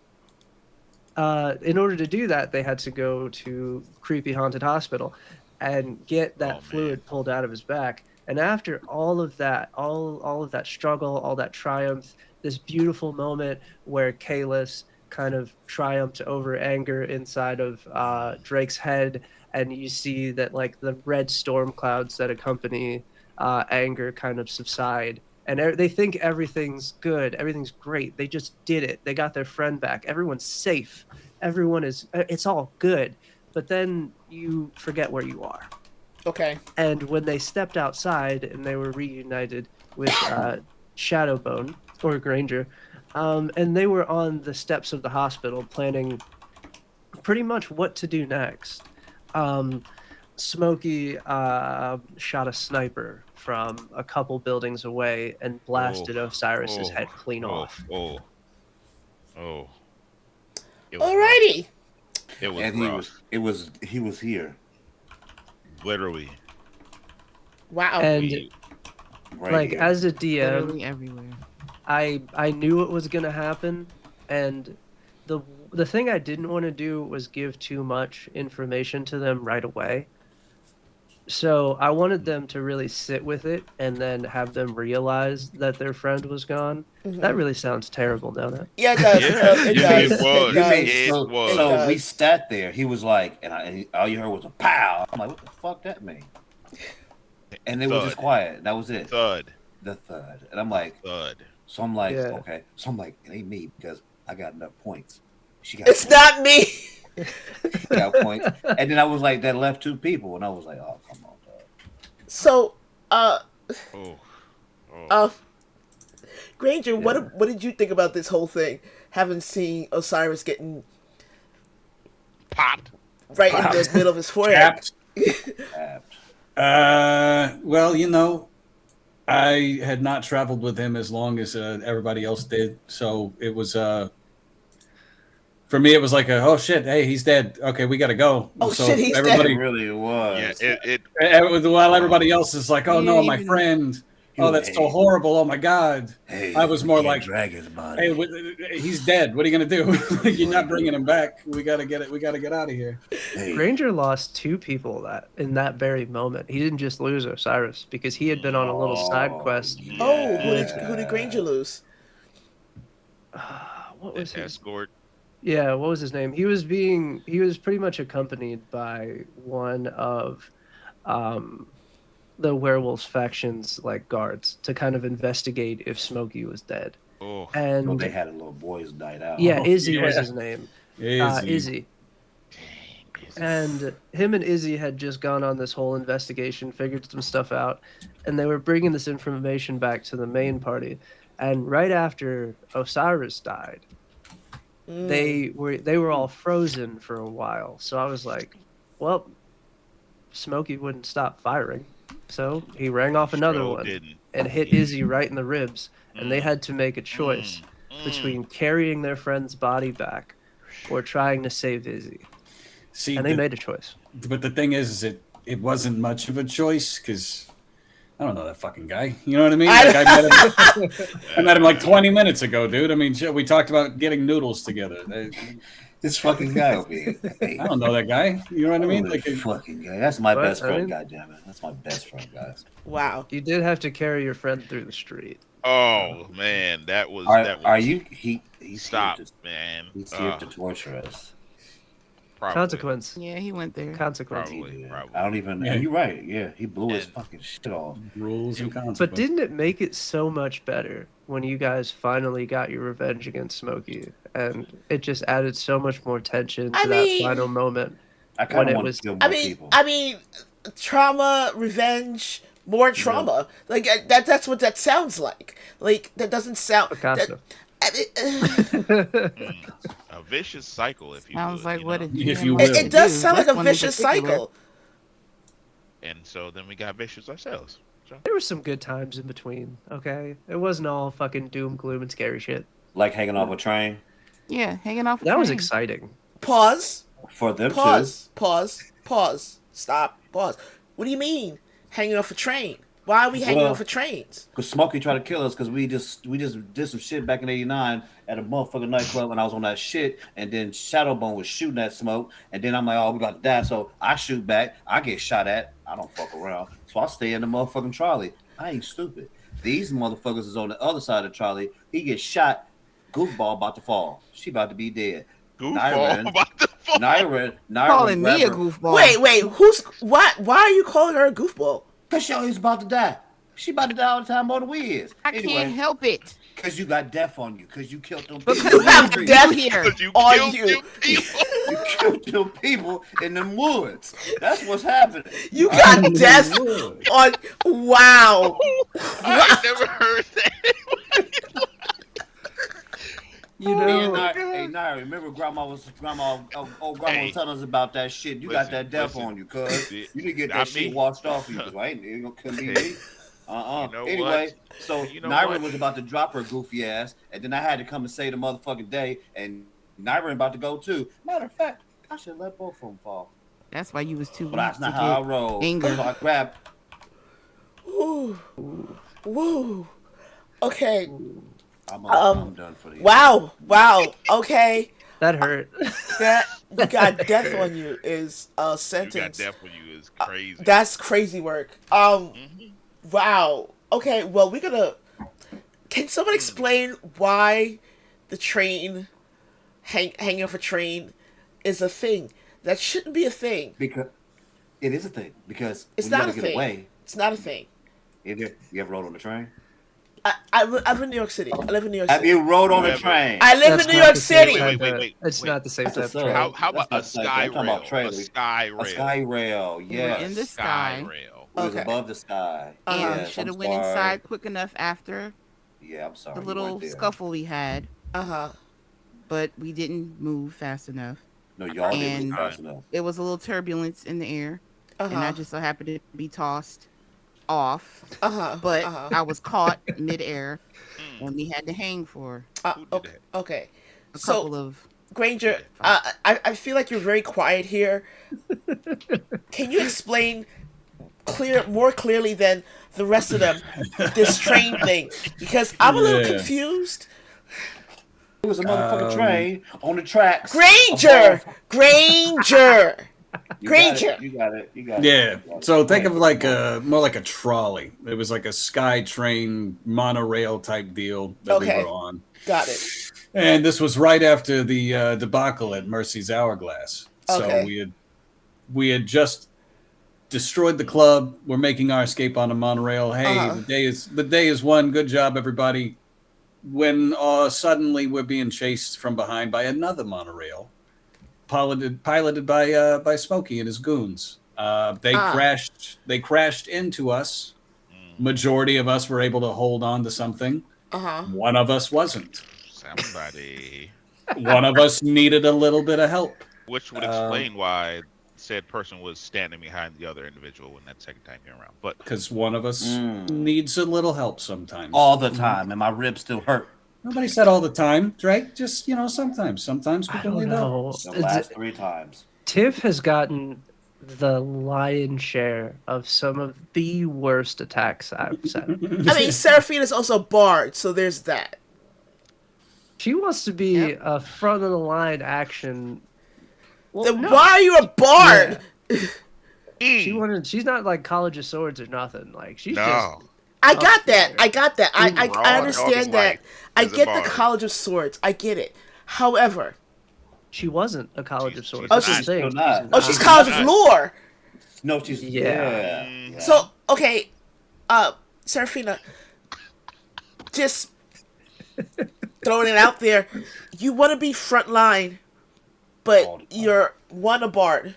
in order to do that, they had to go to creepy haunted hospital and get that fluid pulled out of his back. And after all of that, all of that struggle, all that triumph, this beautiful moment where Kalis kind of triumphed over anger inside of Drake's head, and you see that like the red storm clouds that accompany anger kind of subside, and they think everything's good, everything's great. They just did it. They got their friend back. Everyone's safe. It's all good. But then you forget where you are. Okay. And when they stepped outside and they were reunited with Shadowbone or Granger, and they were on the steps of the hospital planning pretty much what to do next. Smokey shot a sniper from a couple buildings away and blasted Osiris's head clean off. Alrighty. It was And rough. he was here. Literally. Wow. And Right like here. as a DM, Literally everywhere. I knew it was gonna happen, and the thing I didn't want to do was give too much information to them right away. So I wanted them to really sit with it and then have them realize that their friend was gone. That really sounds terrible, doesn't it? Yeah, it does. Yeah, It yeah, does. it was. does. It so, was. so It we does. sat there. He was like, and all you heard was a pow. I'm like, what the fuck that mean? And it was just Thud. quiet. That was it. Thud. The thud. And I'm like, Thud. so I'm like, Yeah. okay. So I'm like, it ain't me because I got enough points. She got It's points. not me. She got points. And then I was like, that left two people, and I was like, oh, come on, dog. So, Oh. Granger, what did you think about this whole thing? Having seen Osiris getting Popped. right in the middle of his forehead. Tapped. Tapped. Well, I had not traveled with him as long as everybody else did, so it was for me. It was like, oh shit, hey, he's dead. Okay, we got to go. Oh, so shit, he's dead. It everybody, really was. Yeah, while everybody else is like, oh no, my even- friend. Oh, that's so horrible. Oh my god. Hey, I was more can't like, drag his body. hey, he's dead. What are you gonna do? You're not bringing him back. We gotta get it. We gotta get out of here. Hey, Granger lost two people in that very moment. He didn't just lose Osiris because he had been on a little side quest. yeah. Oh, who did Granger lose? What was his? Escort. Yeah, what was his name? He was pretty much accompanied by one of the werewolves faction's like guards to kind of investigate if Smokey was dead. Oh. And So they had a little boys died out. yeah, Izzy yeah. was his name. Izzy. And him and Izzy had just gone on this whole investigation, figured some stuff out, and they were bringing this information back to the main party. And right after Osiris died, they were all frozen for a while. So I was like, well, Smokey wouldn't stop firing. So he rang off another Sure one didn't. and hit Izzy right in the ribs. And they had to make a choice between carrying their friend's body back or trying to save Izzy. See, And they made a choice. but the thing is it wasn't much of a choice because I don't know that fucking guy. You know what I mean? Like, I met him like 20 minutes ago, dude. I mean, shit, we talked about getting noodles together. This fucking guy over here. Hey, I don't know that guy. You know what I mean? holy Like, fucking guy. That's my What? best friend, I mean- goddammit. That's my best friend, guys. Wow. You did have to carry your friend through the street. Oh man, that was. Are you? He's Stop, here to, man. he's here to torture us. Probably. Consequence. Yeah, he went there. Consequence. Probably. Yeah. I don't even. Yeah. You're right. Yeah, he blew his And- fucking shit off. rules and consequences. But didn't it make it so much better when you guys finally got your revenge against Smokey, and it just added so much more tension I to that mean- final moment. I When kind it of want was- to kill more I mean, people. I mean, trauma, revenge, more trauma. Like that's what that sounds like. Like that doesn't sound. Picasso. A vicious cycle, if you Sounds would, like you what know? a If GM you likes will. to It does do. sound like That's a one in vicious particular. cycle. And so then we got vicious ourselves. So, There were some good times in between, okay? It wasn't all fucking doom, gloom, and scary shit. Like hanging off a train Yeah, hanging off. A That was train. exciting. Pause. for them Pause. Pause. Stop. Pause. What do you mean hanging off a train? Why are we hanging Well- off of trains? Because Smokey tried to kill us because we just did some shit back in '89 at a motherfucking nightclub when I was on that shit, and then Shadowbone was shooting at Smoke, and then I'm like, oh, we got to die, so I shoot back, I get shot at, I don't fuck around, so I stay in the motherfucking trolley. I ain't stupid. These motherfuckers is on the other side of the trolley. He gets shot. Goofball about to fall. She about to be dead. goofball about the phone. Nyrin Calling me a grabbed her. goofball. Wait. Who's what? Why are you calling her a goofball? Cause she always about to die. She about to die all the time more than we is. I can't Anyway, help it. cause you got death on you. Cause you killed them Because people. You have we death here. Because you on killed you. two people. You killed them people in the woods. That's what's happening. You got death on. Wow. I never heard that. You Me and know, hey, Naira, remember grandma was Hey. telling us about that shit. You got Listen, that death listen. on you, cuz. You need to get that Not shit me. washed off of you, because I ain't it couldn't be me. You know Anyway, what? so You know Nyrin what? was about to drop her goofy ass, and then I had to come and save the motherfucking day, and Nyrin about to go too. Matter of fact, I should let both of them fall. That's why you was too But weak that's to not how I get roll. anger. So I grabbed. Ooh. Woo. Okay. I'm done for the evening. Wow. Okay. that hurt. That you got death on you is a You got sentence. death when you is crazy. That's crazy work. Mhm. Wow. Okay. Well, we're gonna. Can someone explain why the train hanging off a train is a thing that shouldn't be a thing? Because it is a thing. Because It's when you not a gotta get thing. away. It's not a thing. You ever rode on the train? I live in New York City. I live in New York Have City. you rode on a Never. train? I live That's in New not York the same City. type Wait, of- wait. It's not the same That's a type of sub. train. How about a That's not the same sky thing. I'm talking about rail? A trailers. sky A rail. sky rail, were yes. in the Sky sky. rail. It was Okay. above the sky. Uh-huh. And Yes, should have I'm went sorry. inside quick enough after Yeah, I'm sorry. the you little weren't there. scuffle we had, Uh-huh. but we didn't move fast enough. No, y'all didn't And- move fast enough. It was a little turbulence in the air, and I Uh-huh. just so happened to be tossed off, Uh-huh. but Uh-huh. I was caught midair, Mm. and we had to hang for Who did Okay. that? Okay. a So couple of. Granger, I feel like you're very quiet here. Can you explain more clearly than the rest of them this train thing? Because I'm a little Yeah. confused. It was a motherfucking train on the tracks. Granger! above- Granger! You Granger! got it. Yeah. So think of like more like a trolley. It was like a sky train monorail type deal that Okay. we were on. Got it. And this was right after the debacle at Mercy's Hourglass. So Okay. we had just destroyed the club. We're making our escape on a monorail. Hey, Uh-huh. the day is won. Good job, everybody. When suddenly we're being chased from behind by another monorail, piloted by Smokey and his goons. They crashed into us. Majority of us were able to hold on to something. Uh-huh. One of us wasn't. Somebody. One of us needed a little bit of help. Which would explain why said person was standing behind the other individual when that second time came around. But Because one of us Mm. needs a little help sometimes. all the time, and my ribs still hurt. Nobody said all the time, Drake. Just sometimes. Sometimes I people don't need help. know. The last 3 times. Tiff has gotten the lion's share of some of the worst attacks I've said. I mean, Seraphina's also a bard, so there's that. She wants to be a front of the line action. Well, Then no. why are you a bard? She's not like College of Swords or nothing. Like she's just no. I got that. I got that. I Raw understand dog that. life I as a get the bard. College of Swords. I get it. However, she wasn't a College of She's Swords. not. That's the thing. She's not. She's oh, she's not. College of Nice. Lore. No, she's Yeah. yeah. So okay, Seraphina, just throwing it out there. You want to be frontline, but you're one, a bard,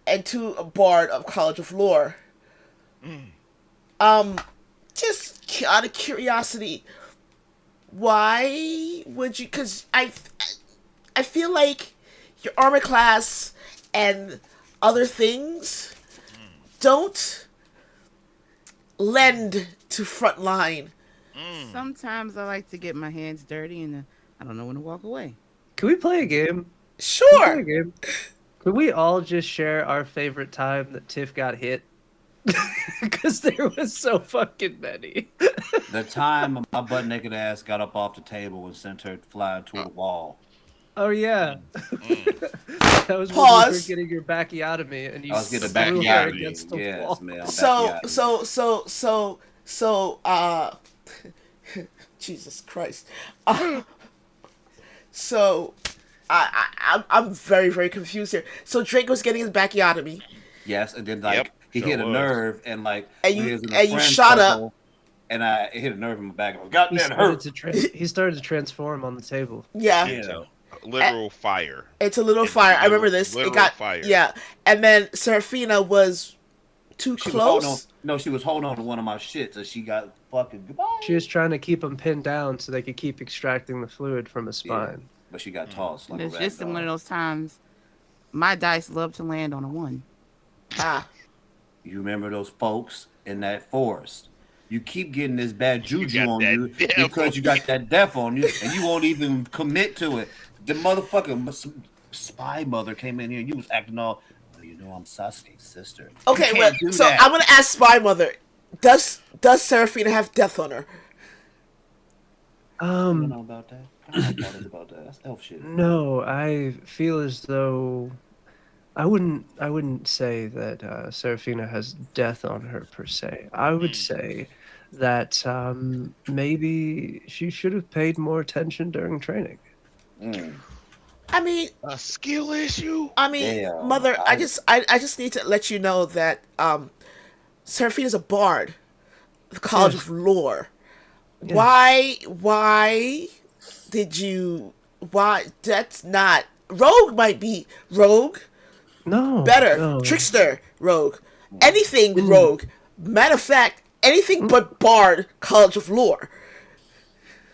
and two, a bard of College of Lore. Just out of curiosity, why would you? Because I feel like your armor class and other things don't lend to frontline. Sometimes I like to get my hands dirty and I don't know when to walk away. Can we play a game? Sure. Could we all just share our favorite time that Tiff got hit? Because there was so fucking many. The time my butt naked ass got up off the table and sent her flying to the wall. Oh yeah, that was when you were getting your backiotomy, and you I was getting a threw her backiotomy. against the Yes, wall. man. So, Jesus Christ. I'm very, very confused here. So Drake was getting his backiotomy. Yes, and then he hit a nerve and you shot up. And I hit a nerve in my back. God damn, it hurt. He started to transform on the table. Yeah. Literal fire. It's a little fire. I remember this. It got fire. Yeah, and then Seraphina was too close. She was holding on to one of my shits, and she got fucking goodbye. She was trying to keep him pinned down so they could keep extracting the fluid from his spine. Yeah, but she got tossed. Like it's just in one of those times. My dice love to land on a 1. You remember those folks in that forest? You keep getting this bad juju on you because you got that death on you, and you won't even commit to it. The motherfucking spy mother came in here, and you was acting all, well, you know, I'm Sasuke's sister. Okay, so I'm gonna ask Spy Mother, does Seraphina have death on her? I don't know about that. I don't know about that. That's elf shit. No, I feel as though I wouldn't say that Seraphina has death on her per se. I would say that maybe she should have paid more attention during training. I mean, a skill issue. I mean, Mother, I just need to let you know that Seraphina's a bard, the College of Lore. Yeah. Why did you? Why that's not rogue? Might be rogue. No, better trickster rogue. Anything rogue. Matter of fact, anything but bard. College of Lore.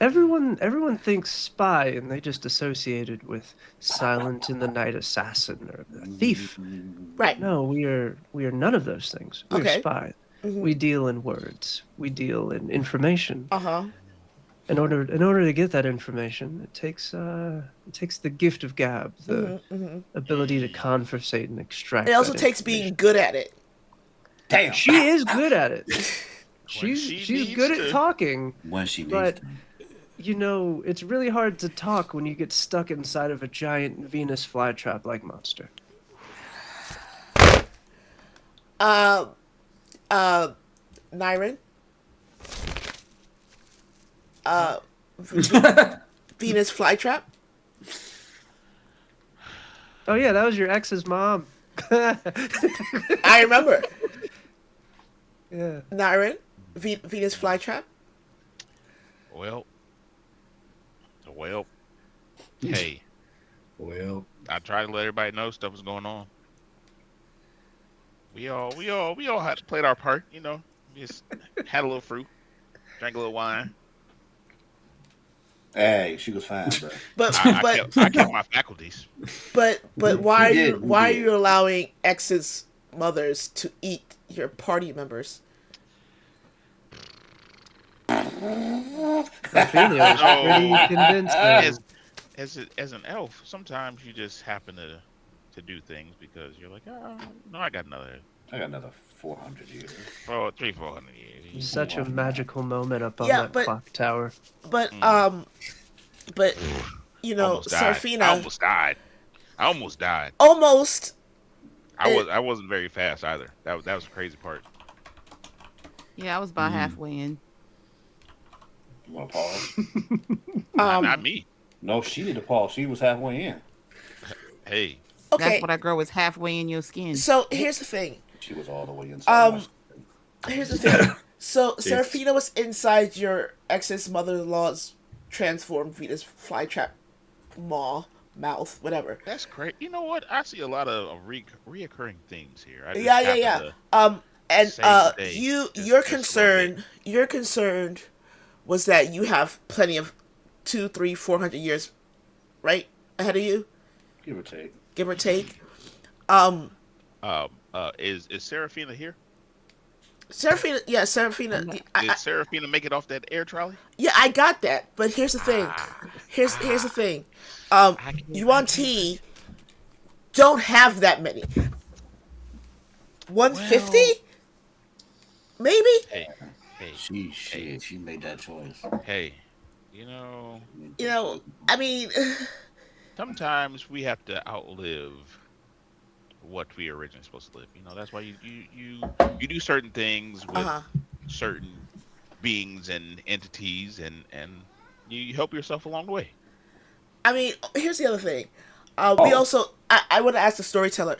Everyone thinks spy, and they just associate it with Silent in the Night assassin or the thief. Right. No, we are none of those things. We're spies. Mm-hmm. We deal in words. We deal in information. In order to get that information, it takes the gift of gab, the ability to conversate and extract. It also takes being good at it. Damn, she is good at it. She's good at talking when she needs but to. You know, it's really hard to talk when you get stuck inside of a giant Venus flytrap-like monster. Nyrin? Venus flytrap? Oh yeah, that was your ex's mom. I remember. Yeah. Nyrin? Venus flytrap? Hey. Well, I try to let everybody know stuff is going on. We all had to play our part, you know. Just had a little fruit, drank a little wine. Hey, she was fine, bro. I kept my faculties. But why are you allowing ex's mothers to eat your party members? Ophelia was pretty convinced that as an elf, sometimes you just happen to do things because you're like, oh, no, I got another 400 years. 400 years. Such a magical moment up on that clock tower. But you know, Seraphina. I almost died. Almost. I wasn't very fast either. That was the crazy part. Yeah, I was about halfway in. You want to pause? Not me. No, she did the pause. She was halfway in. Hey. Okay. That's what I grow is halfway in your skin. So here's the thing. She was all the way inside. Here's the thing. So Seraphina was inside your ex's mother-in-law's transformed Venus flytrap maw mouth, whatever. That's great. You know what? I see a lot of reoccurring themes here. I just Yeah, happen yeah. to And save the day your just a little concern, your concern was that you have plenty of 200, 300, 400 years, right, ahead of you, Give or take. give or take. Is Serafina here? Seraphina, yeah, Seraphina. Did Serafina make it off that air trolley? Yeah, I got that, but here's the thing. Here's the thing. You on T don't have that many. 150, maybe. Hey, She made that choice. hey. You know, You know, I mean, sometimes we have to outlive what we were originally supposed to live. You know, that's why you do certain things with certain beings and entities, and you help yourself along the way. I mean, here's the other thing. We also, I want to ask the storyteller,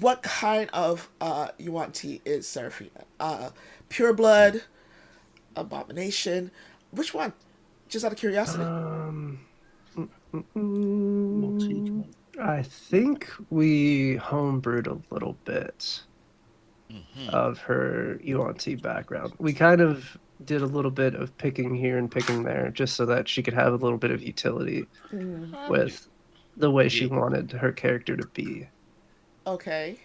what kind of Yuan-Ti is Seraphina? Pure blood, abomination, which one? Just out of curiosity. I think we homebrewed a little bit of her UNT background. We kind of did a little bit of picking here and picking there just so that she could have a little bit of utility with the way she wanted her character to be. Okay.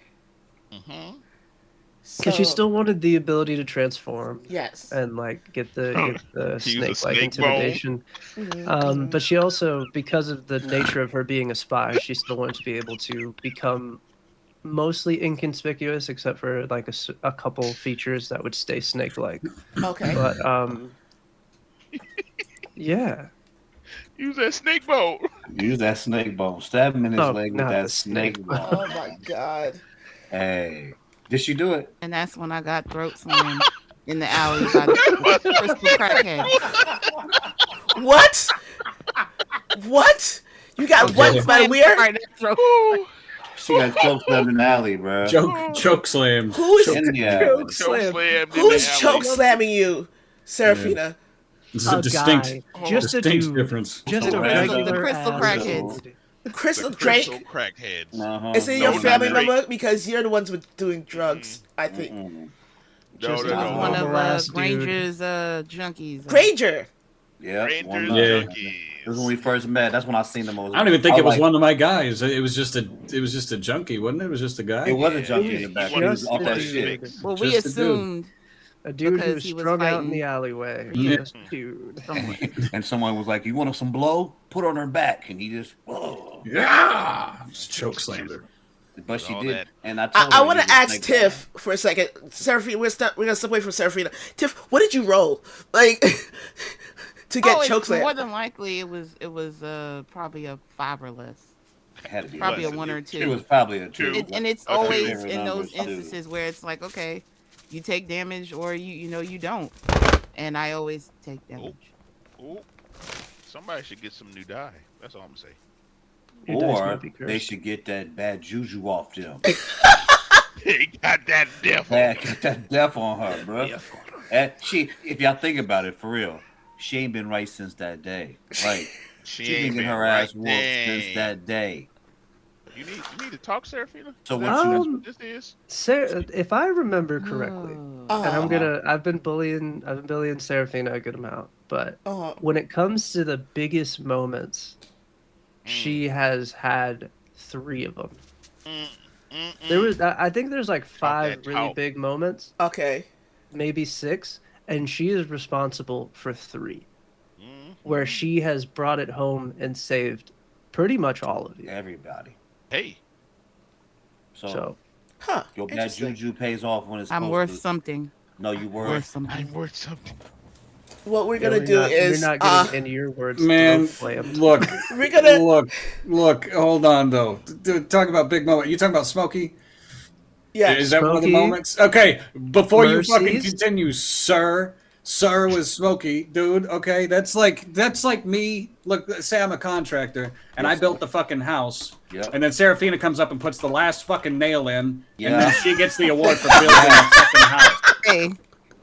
Because she still wanted the ability to transform. Yes. And like get the snake-like snake intimidation. But she also, because of the nature of her being a spy, she still wanted to be able to become mostly inconspicuous, except for like a couple features that would stay snake-like. Okay. But yeah. Use that snake bone. Use that snake bone. Stab him in his leg with not that the snake snake bone. Oh my God. Hey, did she do it? And that's when I got throat slammed in the alley by the crystal crackhead. What? What? You got what by where? She got choke slammed in the alley, bro. Choke slammed. Who's In the alley. Choke Choke slam. slammed in who's the alley. choke slamming you, Seraphina? This is a distinct, guy. Just a distinct dude. difference. Just The a crystal- regular the crystal ass crackheads. dude. Crystal The Drake? crystal crackheads. Uh-huh. Is it No, your family not Drake. member? Because you're the ones with doing drugs, I think. Mm-mm. Just No, a no, One no. of normal ass dude. Granger's junkies. Granger. Yeah. Rangers Yeah. junkies. This is when we first met. That's when I seen the most. I don't even think it was like, one of my guys. It was just a junkie, wasn't it? It was just a guy. It was a Yeah, junkie yeah, in the back. he He was just off a that dude. shit. Well, we Just a dude. assumed A dude who Because was he was strung out in fighting- the alleyway. Yeah. Just dude. someone. And someone was like, "You want some blow? Put her on her back." And he just, whoa. Yeah, just choke slammed her. But she All did. that. And I told I her want use to a ask snake Tiff for a second. Seraphina, we're gonna step away from Seraphina. Tiff, what did you roll like to get choke More slammed? than likely, it was probably a 5 or less. bone. Had to be Probably a was. 1 or It 2. was probably a two. And it's Okay. always Favorite in those numbers, too. instances where it's like, okay, you take damage or you don't. And I always take damage. Ooh. Somebody should get some new dye. That's all I'm saying. Your dice Or might be they cursed. should get that bad juju off them. He got that devil. Get that death on her, bro. And she, if y'all think about it, for real, she ain't been right since that day. Like She she ain't been been getting her right. ass whooped since Dang. that day. You need to talk, Seraphina. So Is what that- you- that's what this is. Sarah, if I remember correctly, Oh. and I've been bullying Seraphina a good amount, but Uh, when it comes to the biggest moments, she has had 3 of them. There was, I think there's like 5 that really talk. big moments, okay. maybe 6, and she is responsible for 3, Mm. where she has brought it home and saved pretty much all of you. everybody. Hey, So Huh. Your bad Interesting. juju pays off when it's I'm supposed worth to. something. No, you Worth worth. something. I'm worth something. What we're yeah, gonna we're do not, is we're not getting into your words. Man, slammed. look, we're gonna look. Hold on, though. Talk about big moment. You talking about Smokey? yeah. Is that one of the Smokey? moments? Okay, before you fucking Mercies? continue, sir. Sir was Smokey, dude. Okay, that's like me. Look, say I'm a contractor and I built the fucking house, Yep. and then Serafina comes up and puts the last fucking nail in, and Yeah. then she gets the award for building the fucking house. Hey, but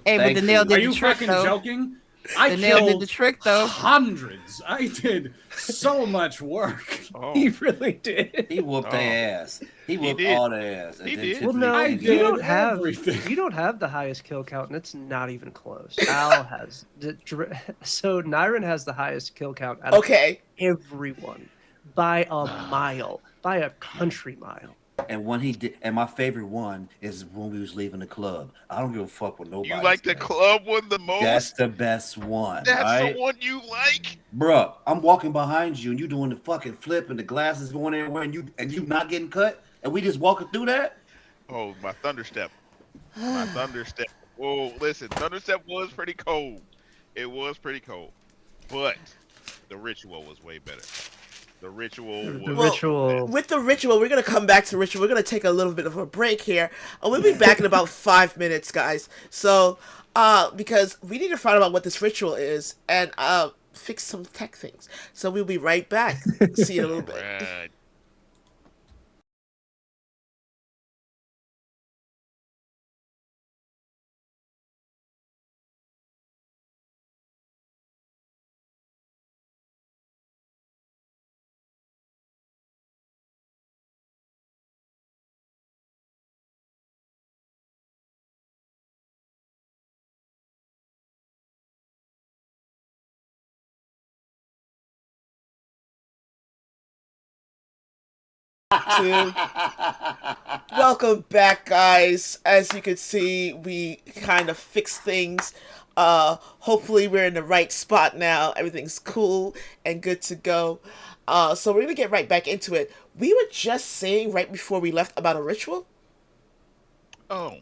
Thank the nail you. Are did you the trick, fucking though. joking? The nail did killed the trick, though. hundreds. I did so much work. Oh, He really did. He whooped Oh. their ass. He whooped did. all their ass. And He then did. Well, Tiffany no, I came did. you in. don't have everything. you don't have the highest kill count, and it's not even close. Al has so Nyron has the highest kill count out of Okay. everyone by a mile, by a country mile. And when he did, and my favorite one is when we was leaving the club. I don't give a fuck what nobody. You like the says. club one the most? That's the best one. That's right? the one you like? Bruh, I'm walking behind you and you doing the fucking flip and the glasses going everywhere and you not getting cut and we just walking through that. Oh, my Thunderstep. My Thunderstep. Oh, listen, Thunderstep was pretty cold. It was pretty cold. But the ritual was way better. The ritual The was... ritual. With the ritual, we're going to come back to ritual. We're going to take a little bit of a break here. We'll be back in about 5 minutes, guys. So, because we need to find out what this ritual is and fix some tech things. So we'll be right back. See you in a little bit. Right. Two. Welcome back, guys. As you can see, we kind of fixed things. Hopefully we're in the right spot now. Everything's cool and good to go. So we're gonna get right back into it. We were just saying right before we left about a ritual. Oh,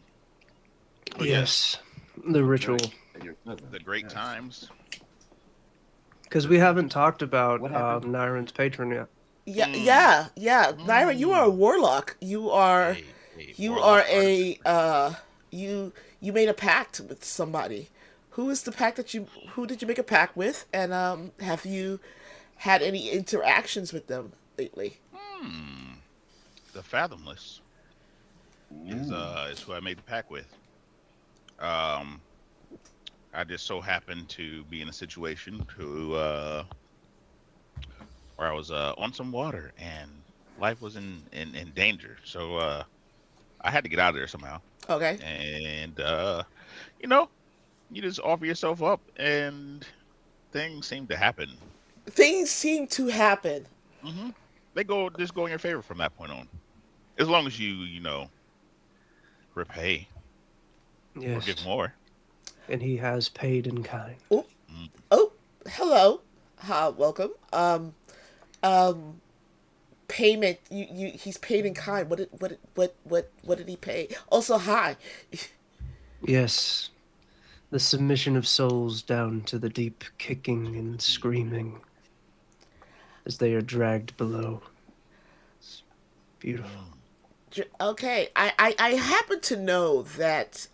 Yes, the ritual. the great times. Because we haven't talked about What happened? Nyron's patron yet. Yeah. Naira, you are a warlock. You are Hey, you warlock are a artist. you made a pact with somebody. Who is the pact that who did you make a pact with, and have you had any interactions with them lately? The Fathomless is who I made the pact with. I just so happened to be in a situation where I was on some water and life was in danger. So I had to get out of there somehow. Okay. And you know, you just offer yourself up and things seem to happen. Things seem to happen. hmm They just go in your favor from that point on. As long as you repay or Yes, give more. and he has paid in kind. Oh, hello. Welcome. Payment. He's paid in kind. What did he pay? Also, hi. Yes, the submission of souls down to the deep kicking and screaming as they are dragged below. It's beautiful. Okay, I happen to know that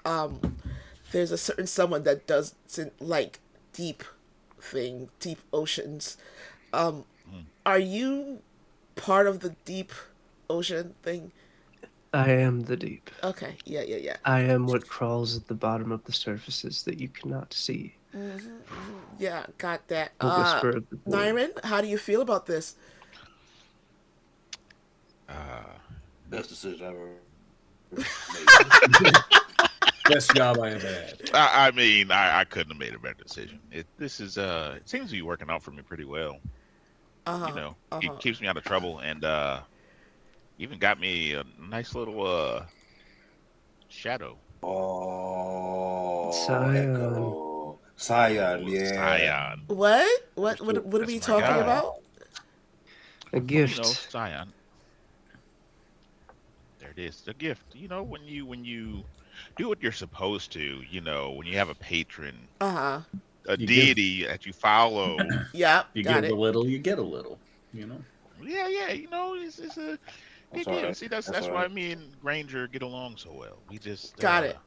there's a certain someone that doesn't like deep oceans. Are you part of the deep ocean thing? I am the deep. Okay, yeah. I am what crawls at the bottom of the surfaces that you cannot see. Yeah, got that. The whisper of the void. Nyron, how do you feel about this? Best decision I ever made. Best job I ever had. I mean, I couldn't have made a better decision. It seems to be working out for me pretty well. It keeps me out of trouble and even got me a nice little shadow. Oh, Scion. Echo. Scion, yeah. Scion. What are we That's my talking guy. about? A gift. Scion. There it is. The gift. When you do what you're supposed to, when you have a patron, a You deity that you follow. Yeah, You got give it. a little, you get a little. You know. Yeah, it's a That's big all deal. right. See, that's That's all why right. me and Granger get along so well. We just Got it.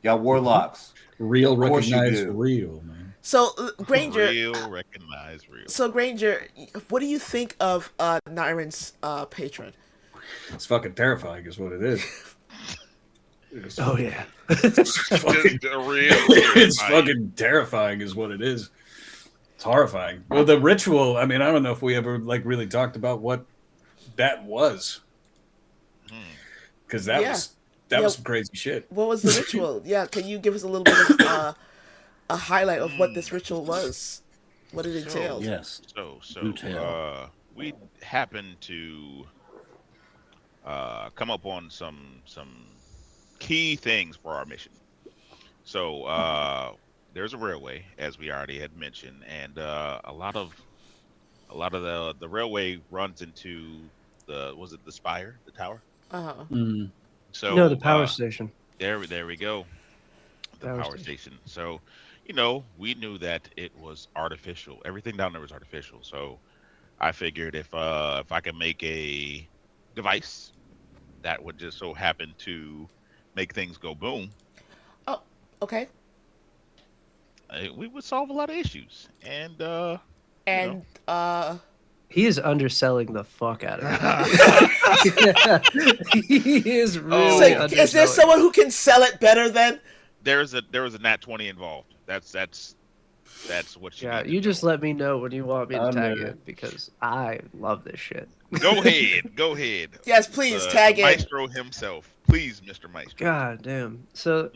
Y'all warlocks. Real course you recognize do. real, man. So Granger, Real, recognize real. so Granger, what do you think of Nyron's patron? It's fucking terrifying, is what it is. Oh yeah. It's fucking, Just a real it's terrifying. fucking terrifying, is what it is. It's horrifying. Well, the ritual. I mean, I don't know if we ever like really talked about what that was, Hmm. because that Yeah. was Yeah. was some crazy shit. What was the ritual? Yeah, can you give us a little bit of a highlight of what this ritual was? What it entailed? Yes. So Do tell. we happened to come up on some key things for our mission. So there's a railway, as we already had mentioned, and a lot of the railway runs into the spire, the tower. Uh-huh. Mm. So No, the power station. there we go, the power station. So we knew that it was artificial. Everything down there was artificial. So I figured if I could make a device that would just so happen to make things go boom, Oh, okay. we would solve a lot of issues. And And He is underselling the fuck out of it. He is so really Oh. is there underselling. someone who can sell it better than? there was a nat 20 involved. That's what you Yeah, need to you just know. let me know when you want me to I'm tag there. in because I love this shit. Go ahead. Yes, please tag the in. Maestro himself. Please, Mr. Maestro. God damn. So,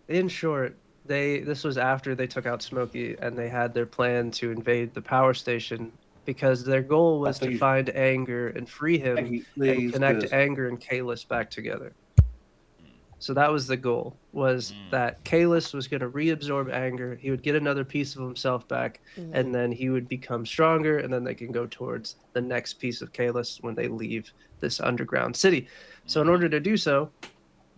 in short, this was after they took out Smokey and they had their plan to invade the power station because their goal was to Please. find Anger and free him and Please, connect because Anger and Kalis back together. So that was the goal, was Mm. that Kalis was going to reabsorb Anger, he would get another piece of himself back, and then he would become stronger, and then they can go towards the next piece of Kalis when they leave this underground city. So in order to do so,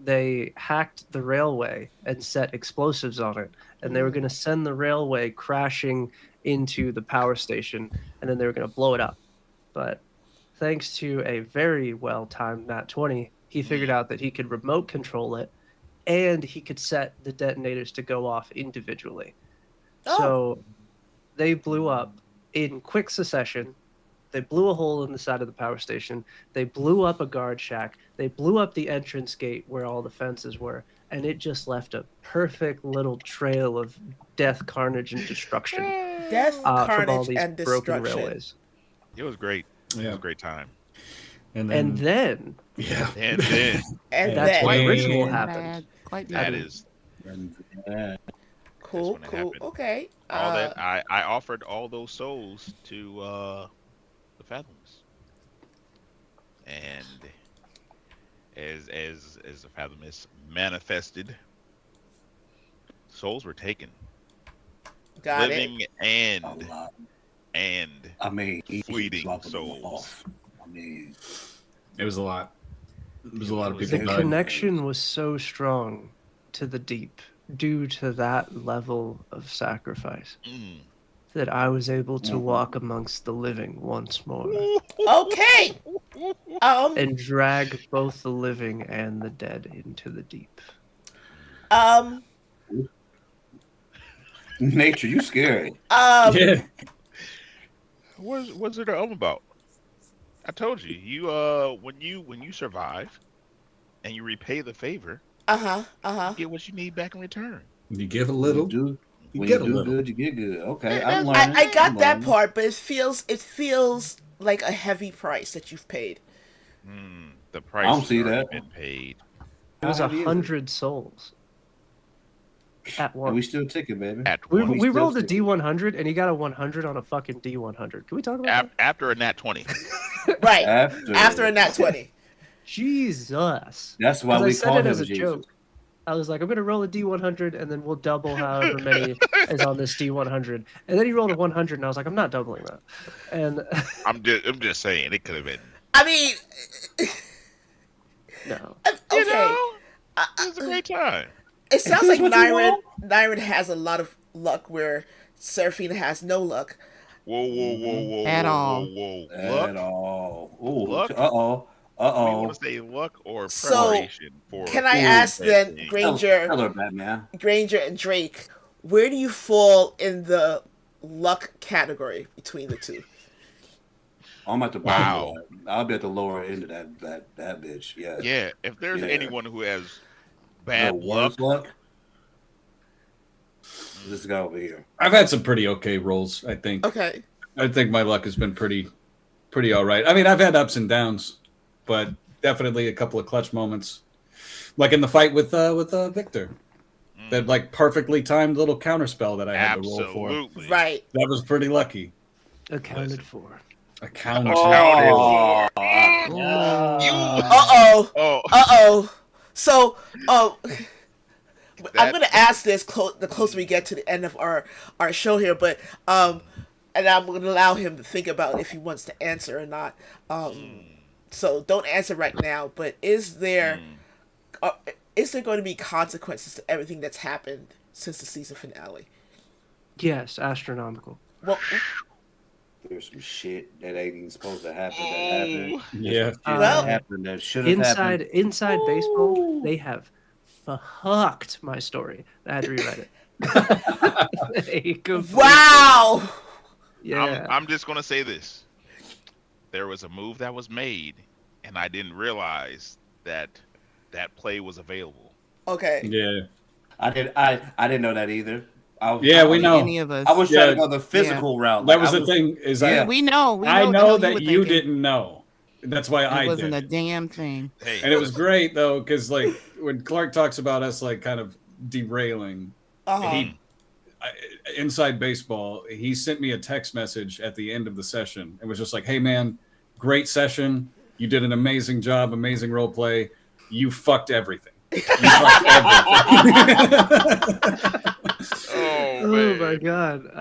they hacked the railway and set explosives on it, and they were going to send the railway crashing into the power station, and then they were going to blow it up. But thanks to a very well-timed Nat 20, he figured out that he could remote control it, and he could set the detonators to go off individually. Oh. So they blew up in quick succession. They blew a hole in the side of the power station. They blew up a guard shack. They blew up the entrance gate where all the fences were, and it just left a perfect little trail of death, carnage, and destruction Death, from all carnage, these and broken destruction. railways. It was great. It was Yeah. a great time. And And then yeah, And then And that's then when the Quite ritual bad. happened. Quite that bad. is cool, when it cool. happened. Okay. all that I offered all those souls to the Fathomless. And as the Fathomless manifested, souls were taken. Got it. living a and lot. and I mean, he's Fleeting dropping them souls. off. I mean, it was a lot. It was a lot of The The people died. connection was so strong to the deep due to that level of sacrifice mm. that I was able to Mhm. walk amongst the living once more Okay. and drag both the living and the dead into the deep. nature, you scary. Yeah, What's it all about? I told you, when you survive and you repay the favor, you get what you need back in return. you give a little. You You get a do little. good, you get good. Okay, Yeah, I'm that's- learning. I got I'm that learning. part, but it feels like a heavy price that you've paid. The price don't has see already that. been paid. It was How heavy is it? 100 souls at And we once. still ticking, baby. At We, one, we still rolled a ticking. D100 and he got a 100 on a fucking D100. Can we talk about that? after a nat 20. Right. After, After a nat 20. Jesus. That's why 'Cause I we said call it him as a Jesus. joke. I was like, I'm going to roll a D100 and then we'll double however many is on this D100. And then he rolled a 100 and I was like, I'm not doubling that. And I'm just saying it could have been. I mean, no. You okay. know, it was a great time. It sounds like what you Nyron has a lot of luck where Seraphina has no luck. Whoa. At whoa, all. Whoa. At Luck. all. Ooh. Luck? Uh-oh. Do you Uh-oh. want to say luck or So, preparation for? Can I Ooh, ask then, baby. Granger, Tell her, Batman. Granger and Drake, where do you fall in the luck category between the two? I'm at the bottom Wow. of that. I'll be at the lower end of that bitch. Yeah. Yeah, if there's Yeah. anyone who has The bad worst luck, luck. This guy over here. I've had some pretty okay rolls. I think. Okay. I think my luck has been pretty all right. I mean, I've had ups and downs, but definitely a couple of clutch moments, like in the fight with Victor. That like perfectly timed little counterspell that I had to roll for. absolutely. Right. That was pretty lucky. Accounted Listen. for. Accounted. Accounted for. Uh-oh. Oh, Uh-oh. So, I'm That- going to ask this the closer we get to the end of our show here, but and I'm going to allow him to think about if he wants to answer or not. So don't answer right now, but is there going to be consequences to everything that's happened since the season finale? Yes, astronomical. Well, There's some shit that ain't even supposed to happen. That happened. Yeah. Well- That happened. That should have happened. Inside baseball, they have fucked my story. I had to rewrite it. They completely- wow. Yeah. I'm just gonna say this: there was a move that was made, and I didn't realize that play was available. Okay. Yeah. I didn't know that either. Yeah, we know. Any of us. I was trying to Yeah. go the physical route. That Like, was I the thing. Is Yeah. we know. We know. I what the know hell that were you thinking. didn't know. That's why I It wasn't did. a damn thing. Hey, And it was great though, because like when Clark talks about us like kind of derailing, he inside baseball, he sent me a text message at the end of the session. It was just like, "Hey man, great session. You did an amazing job, amazing role play. You fucked everything. You fucked everything." oh, Oh man. my god. but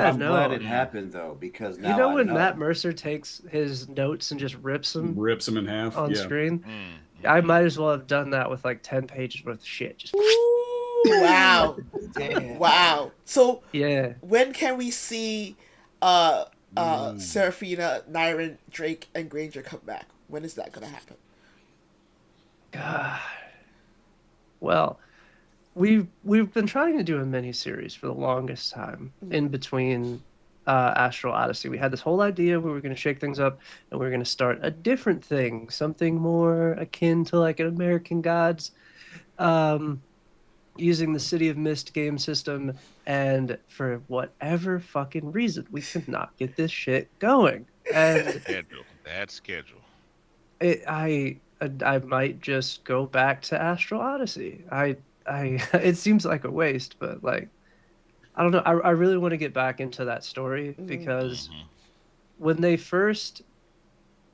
I'm no. glad it happened though, because now You know I when know. Matt Mercer takes his notes and just rips them Rips him in half. on Yeah. screen? Mm. I might as well have done that with like 10 pages worth of shit. Just Wow. Damn. Wow. So yeah. when can we see Serafina, Nyron, Drake, and Granger come back? When is that going to happen? God. Well, we've been trying to do a mini series for the longest time in between Astral Odyssey. We had this whole idea we were going to shake things up and we were going to start a different thing, something more akin to like an American Gods, using the City of Mist game system. And for whatever fucking reason, we could not get this shit going. And That schedule. I might just go back to Astral Odyssey. It seems like a waste, but like I don't know. I really want to get back into that story because when they first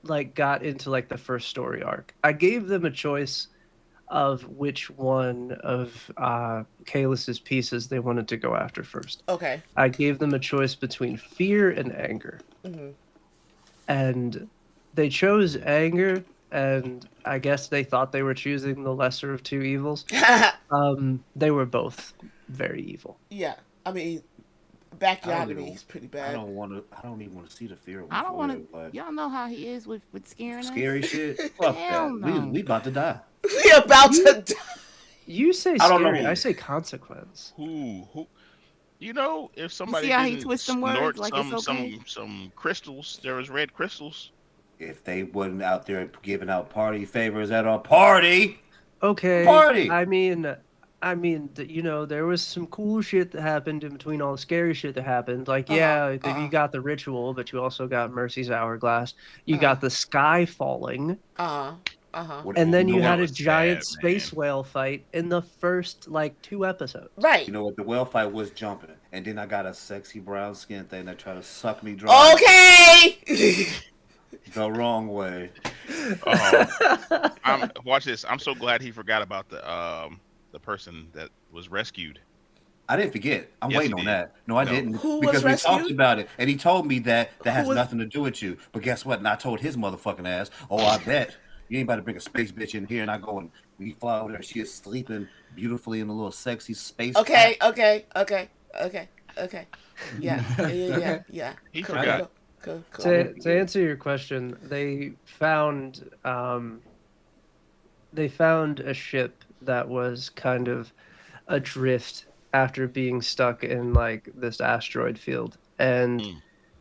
like got into like the first story arc, I gave them a choice of which one of Kalis's pieces they wanted to go after first. Okay. I gave them a choice between fear and anger. And they chose anger, and I guess they thought they were choosing the lesser of two evils. They were both very evil. Yeah. I mean, Backyardomy is pretty bad. I don't even want to see the fear. I don't want to. Like, Y'all know how he is with scaring scary us. shit. Fuck Hell that. no. We about to die. We about to die. You say I don't know. scary, I say consequence. Who? You know, if somebody see how he didn't twists them words snort like it's okay? some crystals, there was red crystals. If they wasn't out there giving out party favors at our party, Okay. Party! I mean, you know, there was some cool shit that happened in between all the scary shit that happened. Like, you got the ritual, but you also got Mercy's hourglass. You got the sky falling. And then you know had what a was giant sad, space man? whale fight in the first, like, 2 episodes. Right. you know what? The whale fight was jumping, and then I got a sexy brown skin thing that tried to suck me dry. Okay. The wrong way. Watch this. I'm so glad he forgot about the person that was rescued. I didn't forget. I'm Yes, waiting you on did. that. No, I No. didn't. Who was because we talked rescued? about it, and he told me that has was- nothing to do with you. But guess what? And I told his motherfucking ass, oh, I bet you ain't about to bring a space bitch in here. And I go and we fly over there. She is sleeping beautifully in a little sexy space. Okay. Yeah. He Cool, forgot. cool. To answer your question, they found a ship that was kind of adrift after being stuck in like this asteroid field, and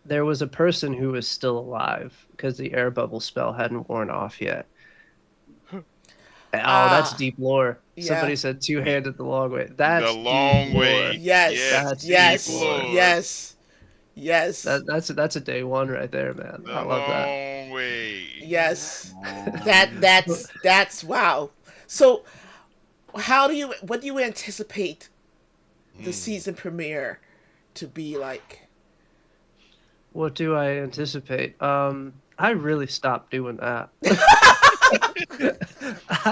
there was a person who was still alive because the air bubble spell hadn't worn off yet. Oh, that's deep lore. Yeah. Somebody said two-handed the long way. The That's long deep lore. way. Yes. That's Yes. deep lore. Yes. Yes. That's a day one right there, man. The I love that. long way. Yes. That's wow. So what do you anticipate the season premiere to be like? What do I anticipate? I really stopped doing that.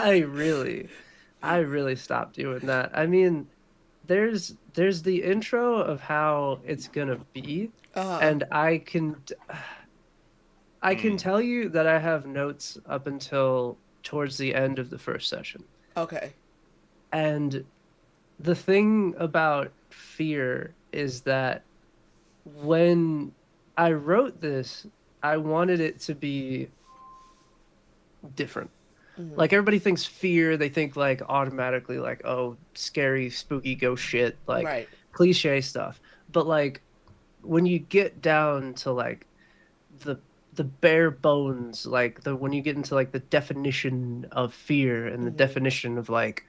I really stopped doing that. I mean, there's the intro of how it's gonna be, and I can tell you that I have notes up until towards the end of the first session. Okay. And the thing about fear is that when I wrote this, I wanted it to be different. Like, everybody thinks fear, they think like automatically like, oh, scary, spooky ghost shit, like Right. cliche stuff. But like when you get down to like the bare bones, like when you get into like the definition of fear and the definition of like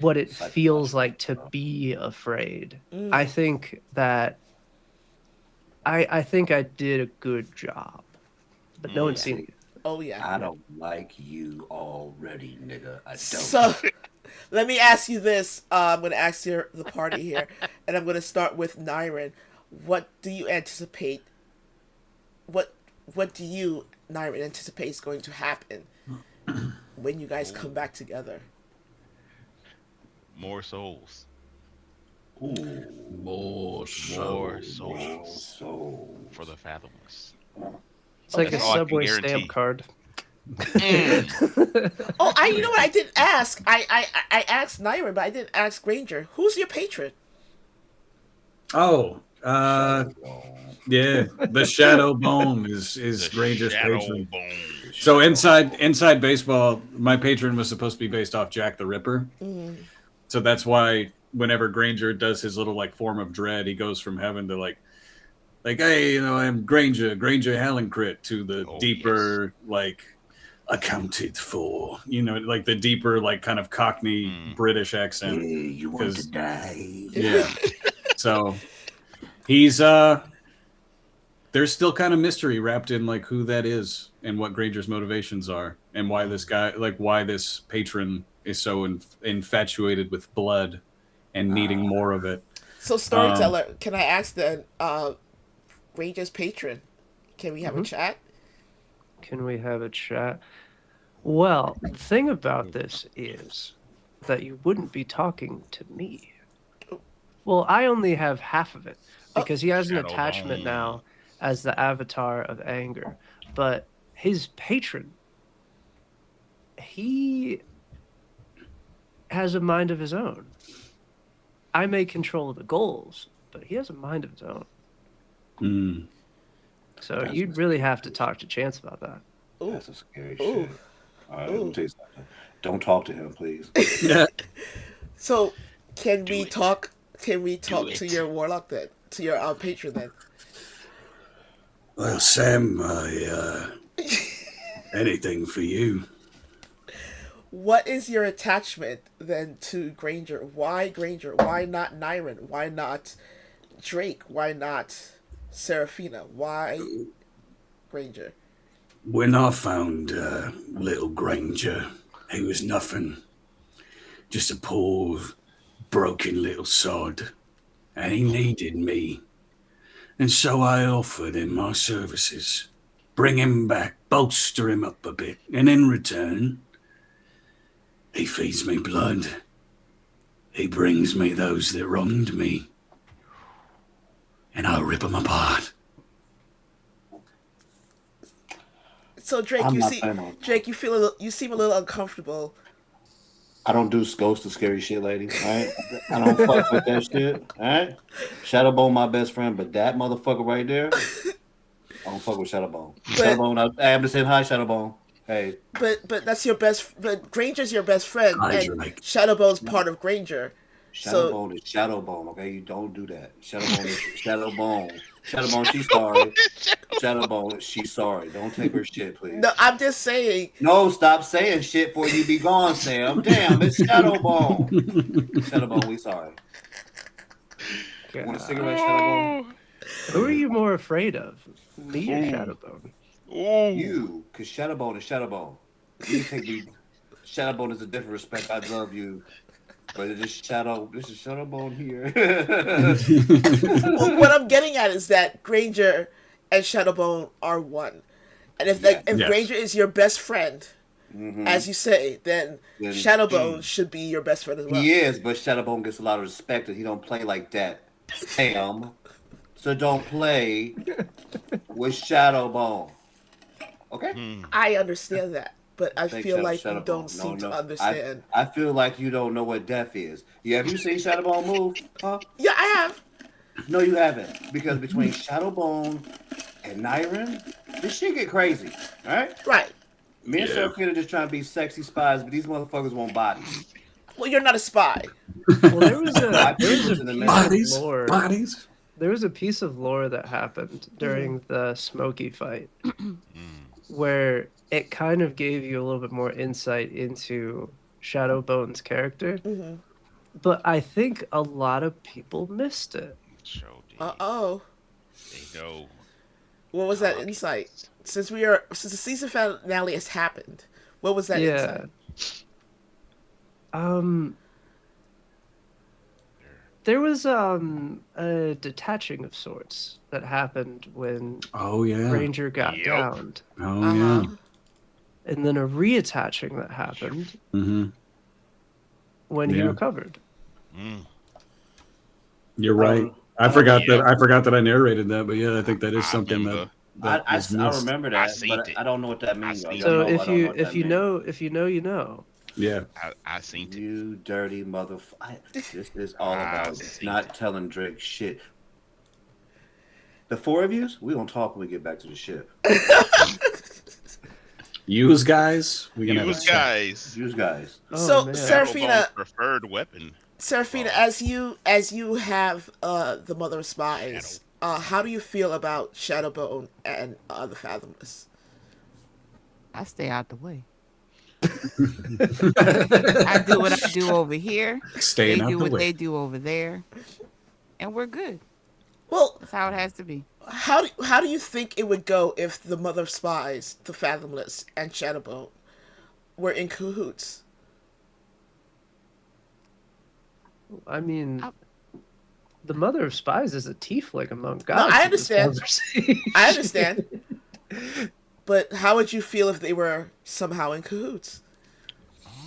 what it feels like to be afraid, I think that I think I did a good job, but no one's seen it. Oh yeah. I don't like you already, nigga. I don't. So let me ask you this. I'm going to ask the party here, and I'm going to start with Nyron. What do you anticipate? What do you, Nyron, anticipate is going to happen when you guys come back together? More souls. Ooh, More More souls. souls for the fathomless. It's like a That's all I can subway guarantee. stamp card. Oh, you know what? I didn't ask. I asked Nyron, but I didn't ask Granger. Who's your patron? Oh, yeah, the Shadow Bone is The Granger's shadow patron. bone. So inside baseball, my patron was supposed to be based off Jack the Ripper. So that's why whenever Granger does his little like form of dread, he goes from heaven to like, hey, I'm Granger Hallencrit, to the deeper like accounted for, like the deeper like kind of Cockney British accent. Yeah, you want to die. Yeah. So he's there's still kind of mystery wrapped in like who that is and what Granger's motivations are and why this patron is so infatuated with blood and needing more of it. So, storyteller, can I ask then, Granger's patron? Can we have a chat? Can we have a chat? Well, the thing about this is that you wouldn't be talking to me. Well, I only have half of it because he has an Shadow attachment Bone. now as the avatar of anger. But his patron, he has a mind of his own. I may control the goals, but he has a mind of his own. So you'd really have to talk to Chance about that. That's some scary shit. All right, let me tell you something. Don't talk to him, please. So, can we talk it. to your warlock then? To your patron then? Well, Sam, anything for you. What is your attachment then to Granger? Why Granger? Why not Nyron? Why not Drake? Why not Seraphina? Why Granger? When I found little Granger, he was nothing. Just a poor, broken little sod. And he needed me. And so I offered him my services. Bring him back, bolster him up a bit. And in return, he feeds me blood. He brings me those that wronged me. And I'll rip them apart. So Drake, I'm you not see, fan of- Drake, you seem a little uncomfortable. I don't do ghost of scary shit, lady. All right, I don't fuck with that shit. All right, Shadowbone, my best friend, but that motherfucker right there, I don't fuck with Shadowbone. Shadowbone, I'm just saying hi, Shadowbone. Hey, But that's your best. But Granger's your best friend, Hi, and Drake. Shadowbone's part of Granger. So Shadowbone is Shadowbone, okay? You don't do that. Shadowbone is Shadowbone. Shadowbone, she's sorry. Shadowbone, she's sorry. Don't take her shit, please. no, I'm just saying. No, stop saying shit before you be gone, Sam. Damn, it's Shadowbone. Shadowbone, we sorry. Want a cigarette, Shadowbone? Who are you more afraid of, me or Shadowbone? Ooh. You, because Shadowbone is Shadowbone. You take me. Shadowbone is a different respect. I love you. But this is Shadowbone here. Well, what I'm getting at is that Granger and Shadowbone are one, and if Yes. if Yes. Granger is your best friend, Mhm. as you say, then Then- Shadowbone should be your best friend as well. He is, but Shadowbone gets a lot of respect, and he don't play like that. Sam, so don't play with Shadowbone. Okay. Hmm. I understand that, but I Thanks, feel like you Shadowbone. don't seem to understand. I feel like you don't know what death is. Yeah, have you seen Shadowbone move? Huh? Yeah, I have. No, you haven't. Because between Shadowbone and Nyrin, this shit get crazy. All right? Right. Me and Yeah. Seraphina just trying to be sexy spies, but these motherfuckers want bodies. Well, you're not a spy. Well, there was My a piece people's in the of Bodies. lore. Bodies. There was a piece of lore that happened during the Smokey fight, where it kind of gave you a little bit more insight into Shadowbone's character. Mm-hmm. But I think a lot of people missed it. So deep. Oh. They know. What was that insight? Since the season finale has happened, what was that Yeah. insight? There was a detaching of sorts that happened when Oh yeah. Ranger got Yep. downed, Oh Uh-huh. and then a reattaching that happened yeah. Mm-hmm. when he Yeah. recovered. Mm. You're right. Um, I forgot yeah. that I narrated that, but yeah, I think that is I something remember. that I was missed. remember I that, seen but it. I don't know what that means. seen Y'all So know I if don't know you what if that you means. know if you know you know. Yeah. I seen it. You dirty motherfucker. This is all about see not telling Drake shit. The four of yous, we gonna talk when we get back to the ship. Use guys. We can have a Use chat. guys. Yous guys. Oh, So, man. Seraphina, Shadowbone's preferred weapon. Seraphina, Oh. as you have the Mother of Spies, how do you feel about Shadowbone and the Fathomless? I stay out the way. I do what I do over here. Staying They out do the what way. they do over there, and we're good. Well, That's how it has to be. how do you think it would go if the Mother of Spies, the Fathomless, and Shadowbone were in cahoots? I mean, Oh. the Mother of Spies is a tiefling among No, gods. I in this understand. conversation. I understand. But how would you feel if they were somehow in cahoots?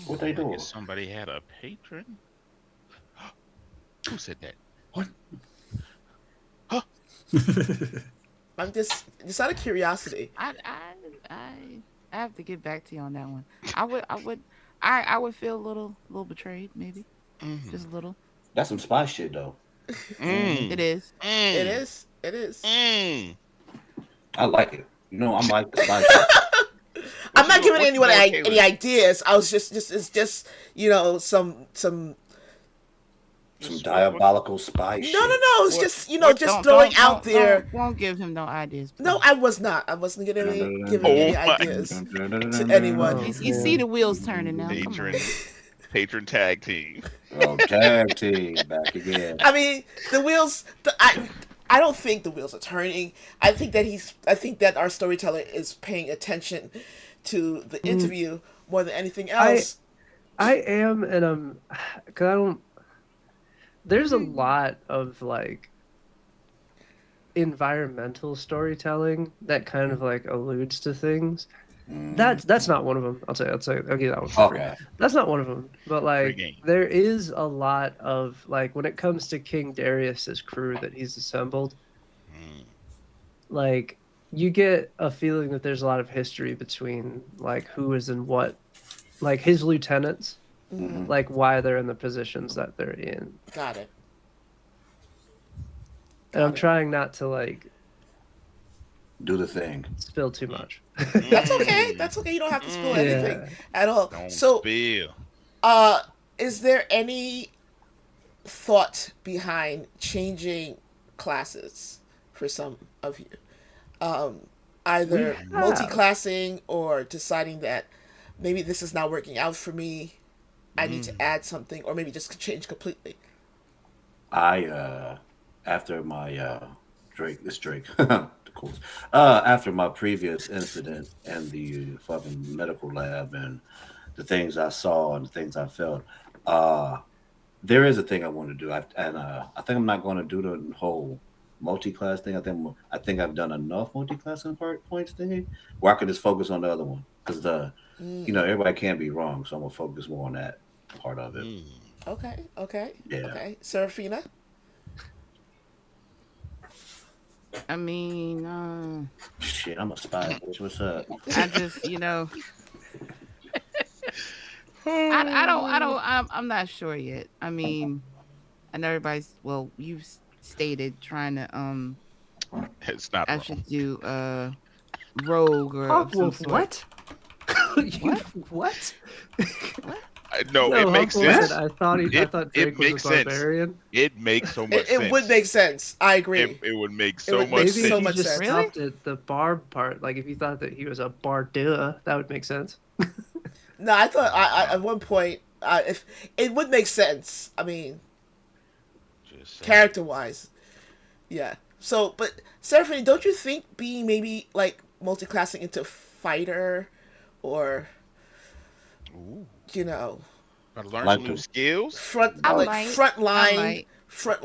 What they I doing? guess somebody had a patron. Who said that? I'm just out of curiosity. I have to get back to you on that one. I would feel a little betrayed, maybe, just a little. That's some spy shit though. It is. It is. It is. I like it. You know, I'm like the spy shit. I'm not giving what anyone you okay any with? ideas. I was it's just some. Some diabolical spy shit. No. It's just just Don't- throwing don't- out don't- there. Won't give him no ideas. No, I was not. I wasn't giving Oh any my- ideas to anyone. Oh, You see the wheels turning now. Come Patron, on. patron tag team. Oh, tag team back again. I mean, the wheels. I don't think the wheels are turning. I think that our storyteller is paying attention to the interview more than anything else. I am, and I'm, cause I don't. There's a lot of like environmental storytelling that kind of like alludes to things. That's not one of them. I'll give you that one. For free. Okay. That's not one of them. But like, game. there is a lot of like when it comes to King Darius's crew that he's assembled. Like, you get a feeling that there's a lot of history between like who is in what, like his lieutenants, like why they're in the positions that they're in. Got it. And I'm trying not to like Do the thing. spill too much. That's okay. That's okay. You don't have to spill anything at all. Don't So, spill. is there any thought behind changing classes for some of you? Um, Either have. multi-classing or deciding that maybe this is not working out for me. I need to add something, or maybe just change completely. I after my Drake the coolest. After my previous incident in the fucking medical lab and the things I saw and the things I felt, uh there is a thing I want to do. I think I'm not going to do the whole multi-class thing. I think I've done enough multi-classing points thingy where I could just focus on the other one because everybody can't be wrong, so I'm gonna focus more on that part of it. Mm. Okay, okay, Yeah. okay. Serafina? I mean, Shit, I'm a spy. Bitch. What's up? I just, I'm not sure yet. I mean, I know everybody's, well, you've stated trying to, It's not I wrong. should do, rogue or of some Hawkwolf, sort. what? What? What? No, No, it makes Hawkwolf sense. said, I thought It Drake was makes a sense. barbarian. It makes so much It sense. would make sense. I agree. It would make It so would much make Maybe sense. so he much just sense. Really? stopped at the barb part. Like if you thought that he was a barduh, that would make sense. No, I thought at one point, if it would make sense. I mean, Just saying. character-wise, yeah. So, but Seraphine, don't you think being maybe like multi-classing into fighter, or Ooh, you know, gotta learn Like some new the- skills. front I line, might. front I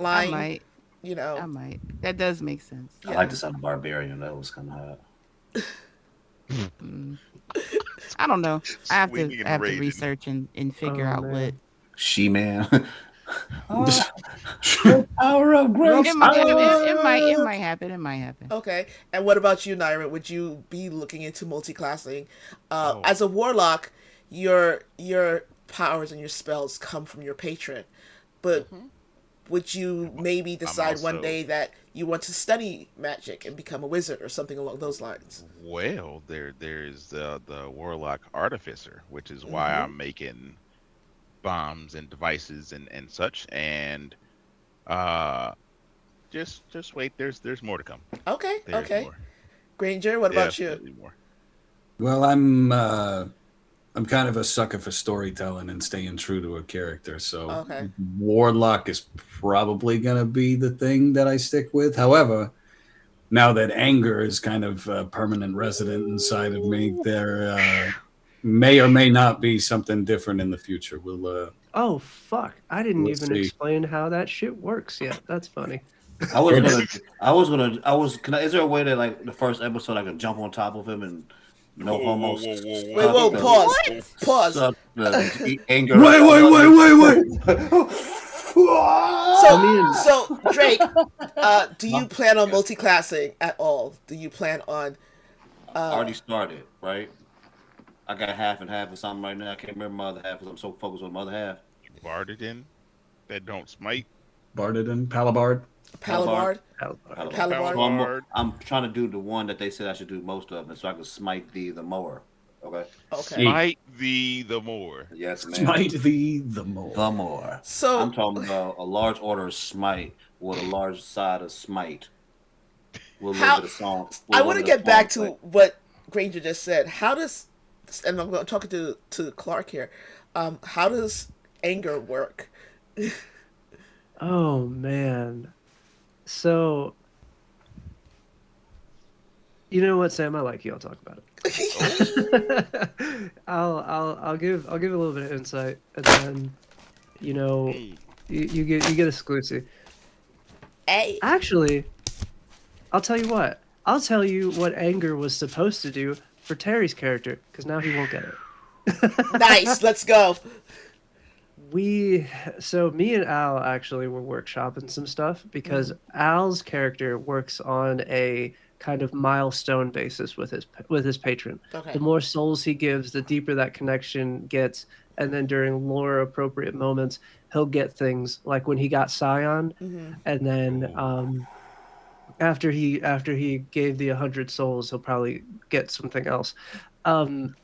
line, might. you I know, might. That does make sense. I yeah. like the sound of barbarian. That was kind of hot. Mm. I don't know. Swinging I and have to raging. research and figure Oh, out what. man. She man. The power of grace. It might happen. It might happen. Okay. And what about you, Naira? Would you be looking into multi-classing? Oh. As a warlock, your powers and your spells come from your patron, but would you maybe decide one also- day that you want to study magic and become a wizard or something along those lines? Well, there's the warlock artificer, which is why I'm making bombs and devices and such. And just wait. There's more to come. Okay. There's Okay. more. Granger, what about you? Definitely more. Well, I'm kind of a sucker for storytelling and staying true to a character. So Okay. Warlock is probably going to be the thing that I stick with. However, now that anger is kind of a permanent resident inside of me, there may or may not be something different in the future. We'll Oh fuck! I didn't We'll even see. explain how that shit works yet. That's funny. Is there a way that like the first episode I can jump on top of him and no Whoa, homo? whoa, whoa, whoa, Wait, whoa, suck pause. the- Pause. suck the anger. Wait. So Drake, do you plan on multi-classing at all? Do you plan on? Already started, right? I got half and half or something right now. I can't remember my other half because I'm so focused on my other half. Bardadin that don't smite. Bardadin, Palabard. Palabard. Palabard. Palabard. So I'm trying to do the one that they said I should do most of, and so I can smite the mower. Okay. Okay. Smite thee the more. Yes, man. Smite thee the more. The more. So I'm talking about a large order of smite with a large side of smite. With a little bit of song. I want to get back to what Granger just said. How does, and I'm talking to Clark here. How does anger work? Oh man. So you know what, Sam? I like you. I'll talk about it. I'll give a little bit of insight, and then you get exclusive. Hey. Actually, I'll tell you what. I'll tell you what anger was supposed to do for Terry's character, because now he won't get it. Nice. Let's go. So me and Al actually were workshopping some stuff because Al's character works on a kind of milestone basis with his patron. Okay. The more souls he gives, the deeper that connection gets, and then during lore appropriate moments, he'll get things like when he got Scion, and then after he gave the 100 souls, he'll probably get something else.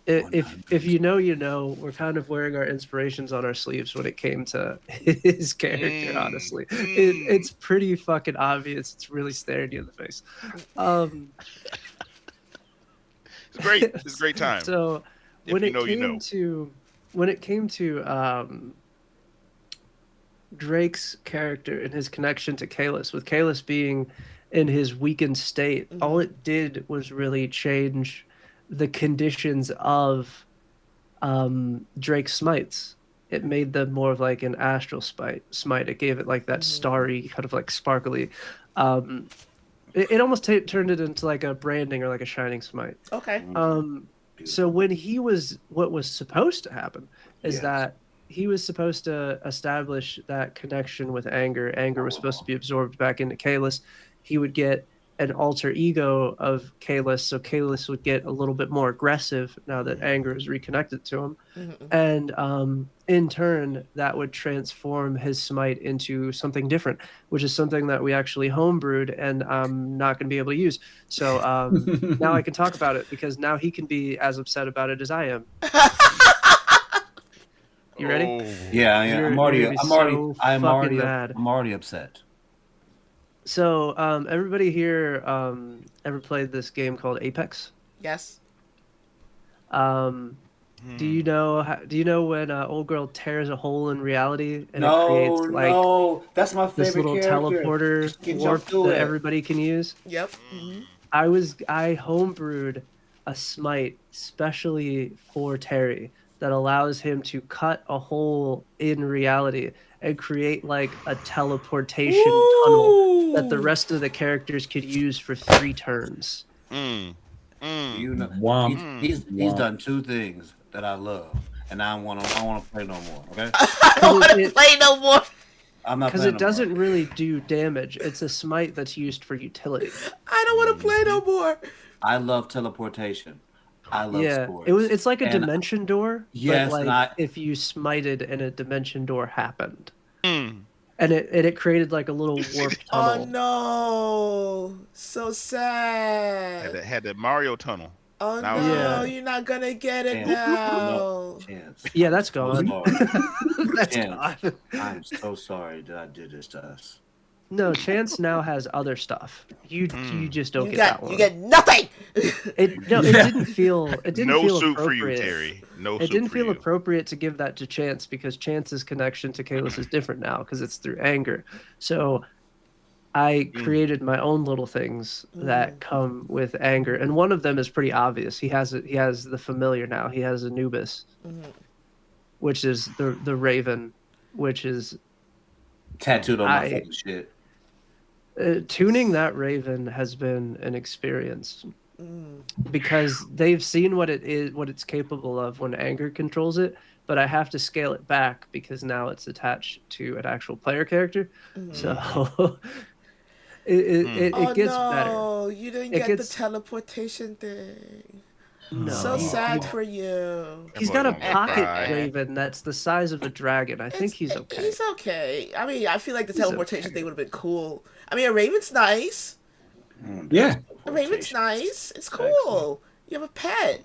If you know, you know. We're kind of wearing our inspirations on our sleeves when it came to his character. Honestly, it's pretty fucking obvious. It's really staring you in the face. It's great. It's a great time. So If you know, you know. When it came to Drake's character and his connection to Kalis, with Kalis being in his weakened state, all it did was really change the conditions of Drake's smites. It made them more of like an astral smite. It gave it like that starry, kind of like sparkly. It almost turned it into like a branding or like a shining smite. Okay. So when what was supposed to happen is that he was supposed to establish that connection with Anger. Anger was supposed to be absorbed back into Kalis. He would get an alter ego of Kalis, so Kalis would get a little bit more aggressive now that Anger is reconnected to him. And in turn, that would transform his smite into something different, which is something that we actually homebrewed and I'm not going to be able to use. So now I can talk about it because now he can be as upset about it as I am. You ready? Yeah, I'm already mad. I'm already upset. So, everybody here ever played this game called Apex? Yes. Do you know when old girl tears a hole in reality and it creates like that's my favorite this little teleporter warp that everybody can use? Yep. I homebrewed a smite specially for Terry that allows him to cut a hole in reality and create like a teleportation tunnel that the rest of the characters could use for 3 turns. You know, he's done 2 things that I love, and I don't want to play no more. Okay, I don't want to play no more. I'm not because it doesn't really do damage. It's a smite that's used for utility. I don't want to play no more. I love teleportation. I love sports. It's like a dimension door. Yes, but like if you smited and a dimension door happened. And it created like a little warp tunnel. Oh no! So sad. Had that Mario tunnel. Oh no! You're not gonna get it now. Yeah, that's gone. That's gone. I'm so sorry that I did this to us. No, Chance now has other stuff. You just don't get that one. You get nothing. It didn't feel no feel soup appropriate. for you, Terry. No, it didn't feel you. appropriate to give that to Chance because Chance's connection to Kalis is different now because it's through Anger. So I created my own little things that come with Anger, and one of them is pretty obvious. He has the familiar now. He has Anubis, which is the Raven, which is tattooed on my fucking shit. Tuning that Raven has been an experience because they've seen what it's capable of when Anger controls it, but I have to scale it back because now it's attached to an actual player character. So it gets better. Oh, you didn't get the teleportation thing. No. So sad for you. He's got a pocket Raven that's the size of a dragon. I think he's okay. He's okay. I mean, I feel like the teleportation thing would have been cool. I mean, a Raven's nice. Yeah. A Raven's nice. It's cool. You have a pet.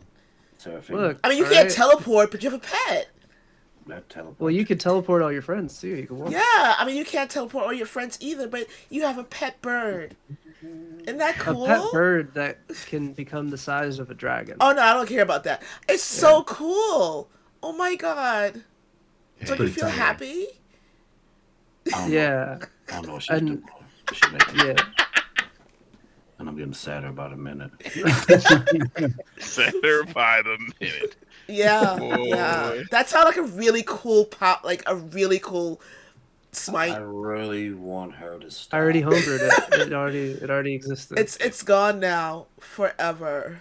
Look, I mean, you can't teleport, but you have a pet. Well, you could teleport all your friends too. You can walk. Yeah, I mean, you can't teleport all your friends either, but you have a pet bird. Isn't that cool? A pet bird that can become the size of a dragon. Oh no, I don't care about that. It's so cool. Oh my god. So you feel happy? Yeah. I don't know what she's doing. Yeah. And I'm getting sadder about a minute. Sadder by the minute. Yeah, yeah. That sounds like a really cool pop, like a really cool smite. I really want her to stop. I already homebrewed it. It already existed. It's gone now forever.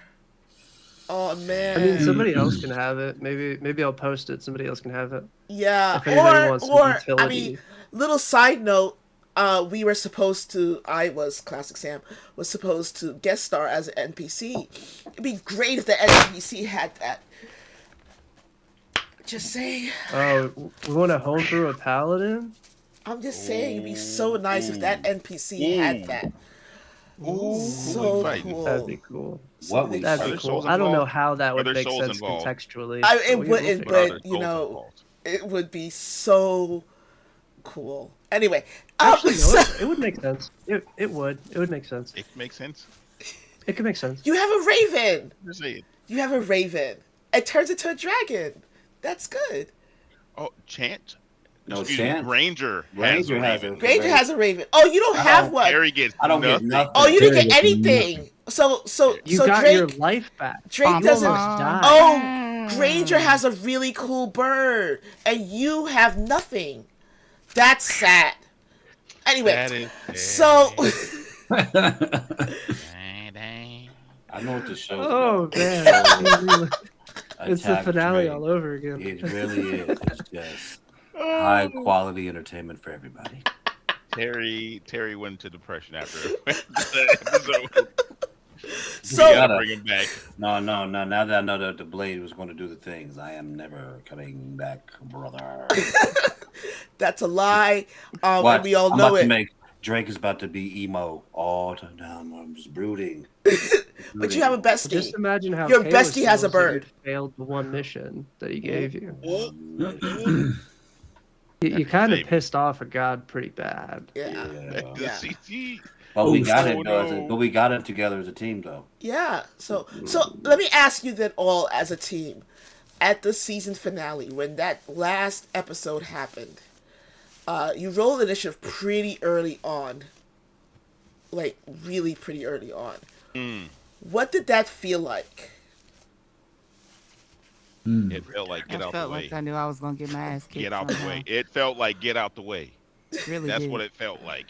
Oh man. I mean, somebody else can have it. Maybe I'll post it. Somebody else can have it. Yeah. If anybody wants some utility. I mean, little side note. We were supposed to. Classic Sam was supposed to guest star as an NPC. It'd be great if the NPC had that. Just saying. Oh, we want to homebrew a paladin? I'm just saying, it'd be so nice if that NPC had that. Ooh, who So we fighting? cool. That'd be cool. What we That'd Are be there cool. souls I don't know involved? how that Are would there make souls sense involved? contextually. It we'll wouldn't, figure Or are it there but out. you souls know, involved? it would be so cool. Anyway, Actually, no, so it would make sense. It would. It would make sense. It makes sense. It could make sense. you have a raven. Just say it. You have a raven. It turns into a dragon. That's good. Oh, Chant. No, Excuse me, Chant. Ranger Ranger has has a raven. a- Granger has a raven. Oh, you don't have one. Harry gets I don't get nothing. nothing. Oh, you didn't Terry get gets anything. So You so got Drake your life back. Drake Bum, doesn't. bum, die. Oh, Granger has a really cool bird, and you have nothing. That's sad. Anyway, That is so dang, dang. I know what the show's Oh about. man, it's the Attack finale Drake. all over again. It really is. It's just high quality entertainment for everybody. Terry went into depression after the episode. So- we gotta bring him back. No. Now that I know that the blade was going to do the things, I am never coming back, brother. that's a lie. Watch, And we all I'm know about to it. make Drake is about to be emo all the time. I'm just brooding. But you have a bestie. Just imagine how Your Caleb bestie has a feels if bird. you failed the one mission that he gave you. Um, You kind of Same. pissed off a god pretty bad. Yeah. The Yeah. CT. But we got Oh, it. Though, no. But we got it together as a team, though. Yeah. So let me ask you then all as a team at the season finale when that last episode happened. You rolled initiative pretty early on. Like really pretty early on. What did that feel like? It felt like get I out the felt way. like I knew I was gonna get my ass kicked. Get out the somehow. way. It felt like get out the way. Really That's did. what it felt like.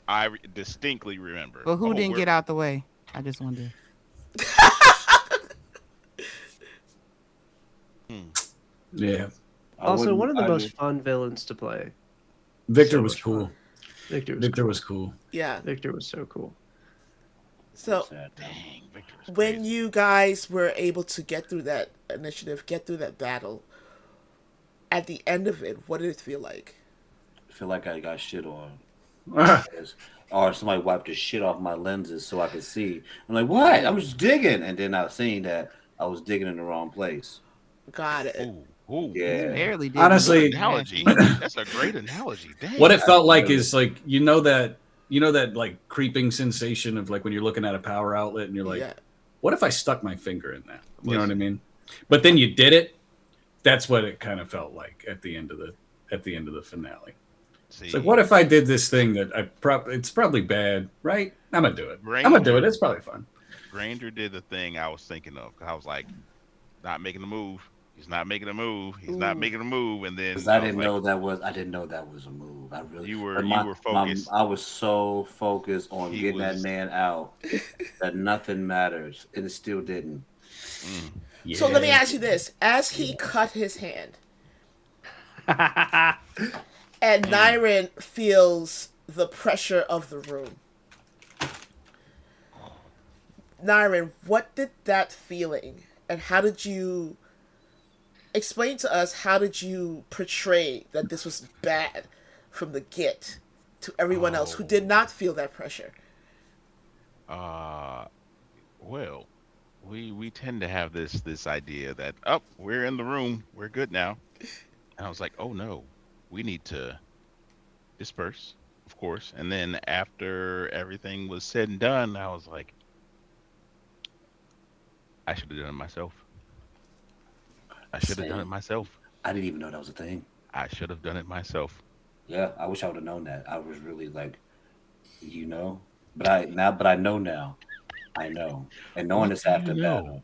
I distinctly remember. But who Oh, didn't we're- get out the way? I just wondered. Yeah. Also, one of the most fun villains to play. Victor So was much cool. fun. Victor was Victor cool. was cool. Yeah. Victor was so cool. So Dang, Victor was when crazy. you guys were able to get through that initiative, get through that battle, at the end of it, what did it feel like? I feel like I got shit on. Or somebody wiped the shit off my lenses so I could see. I'm like, what? I was digging. And then I was seeing that I was digging in the wrong place. Got it. Ooh, Yeah. Barely did. Honestly- good analogy. That's a great analogy. Dang. What it felt like is like you know that like creeping sensation of like when you're looking at a power outlet and you're like, Yeah. what if I stuck my finger in that? You know what I mean? But then you did it. That's what it kind of felt like at the end of the finale. See, It's like, what if I did this thing that it's probably bad, right? I'm gonna do it. I'm gonna do it. It's probably fun. Granger did the thing I was thinking of. I was like, not making a move. He's not making a move. He's not Ooh. making a move. And then Because I was didn't like, know that was. I didn't know that was a move. I really. You were- but you were focused. I was so focused on He getting was- that man out that nothing matters, and it still didn't. So let me ask you this: as he cut his hand, and Nyrin feels the pressure of the room. Nyrin, what did that feeling, and how did you explain to us? How did you portray that this was bad from the get to everyone else who did not feel that pressure? well, we tend to have this idea that we're in the room, we're good now. And I was like, oh no, we need to disperse, of course. And then after everything was said and done, I was like, I should have done it myself. I should have done it Same. myself. I didn't even know that was a thing. I should have done it myself. Yeah, I wish I would have known that. I was really like, but I know now. I know, and knowing What this do you after know? battle,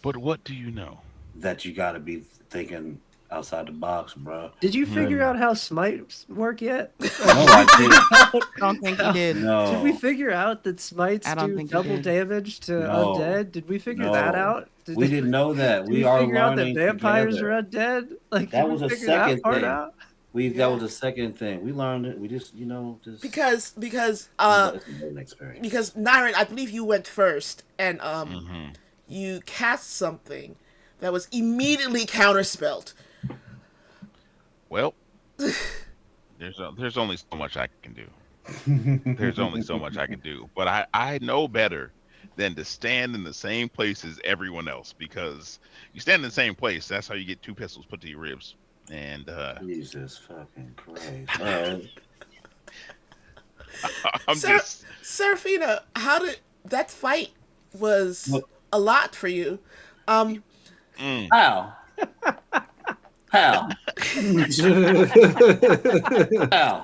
But what do you know? that you got to be thinking outside the box, bro. Did you figure out how smites work yet? No, I Don't think he did. didn't. No, Did we figure out that smites I don't do think he double did. damage to No. undead? Did we figure No. that out? we didn't know that. Did We are figure out that learning vampires together. are undead? Like, That did was we a figure that second part thing. out? That was a second thing. We learned it. We just, just Because it's a learning experience. because Nyrin, I believe you went first, and Mm-hmm. you cast something that was immediately counterspelled. Well, there's only so much I can do. There's only so much I can do, but I know better than to stand in the same place as everyone else, because you stand in the same place, that's how you get two pistols put to your ribs. And Jesus fucking Christ! All right. I'm just Serafina, how did that fight was Look, a lot for you? Um, how? How? How?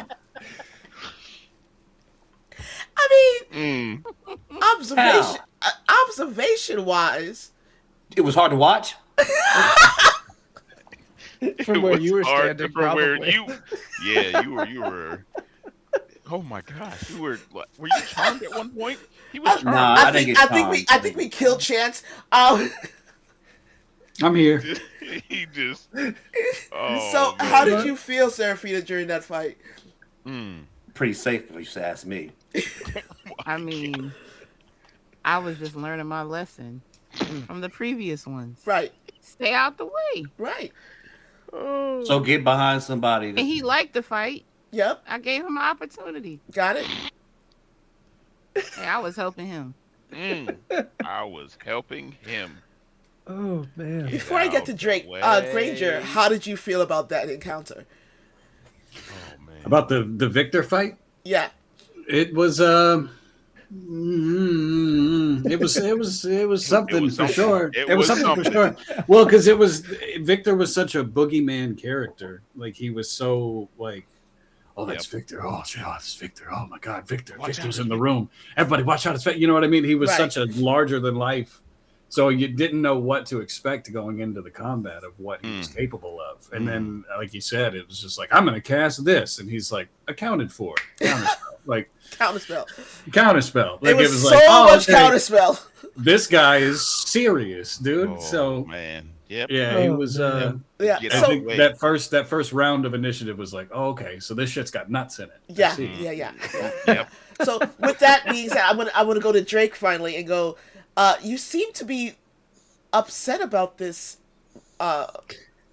I mm, mean, How? observation wise, It was hard to watch. From it where was you were hard standing, from where probably. you were. Oh my gosh, were you charmed at one point? He was No, charmed. I didn't get charmed. I think we killed Chance. Um, I'm here. He just so oh how did man. you feel, Serafina, during that fight? Mm. Pretty safe, if you ask me. I mean, I was just learning my lesson from the previous ones. Right, Stay out the way. right. So get behind somebody. And he liked the fight. Yep, I gave him an opportunity. got it. Hey, I was helping him. I was helping him. Oh man. Before I get to Drake, Granger, how did you feel about that encounter? Oh man. About the Victor fight, Yeah, it was it was something was for something. sure. It It was was something for sure. Well, because Victor was such a boogeyman character. Like he was so like, oh, that's Victor. Oh, shit, oh, that's Victor. Oh my God, Victor. Watch Victor's out. in the room. Everybody, watch out! It's Victor. You know what I mean? He was Right. such a larger than life. So you didn't know what to expect going into the combat of what he was capable of. And then, like you said, it was just like, I'm going to cast this. And he's like, accounted for. Counterspell. Like, counterspell. counterspell. There Like, was so like, oh, much okay, counterspell. this guy is serious, dude. Oh, So, man. Yep. yeah, he Oh, was. man. Yeah, Get I out so the think way. that first round of initiative was like, oh, okay, so this shit's got nuts in it. I yeah, see. yeah. Yep. So with that being said, I'm gonna go to Drake finally and go. You seem to be upset about this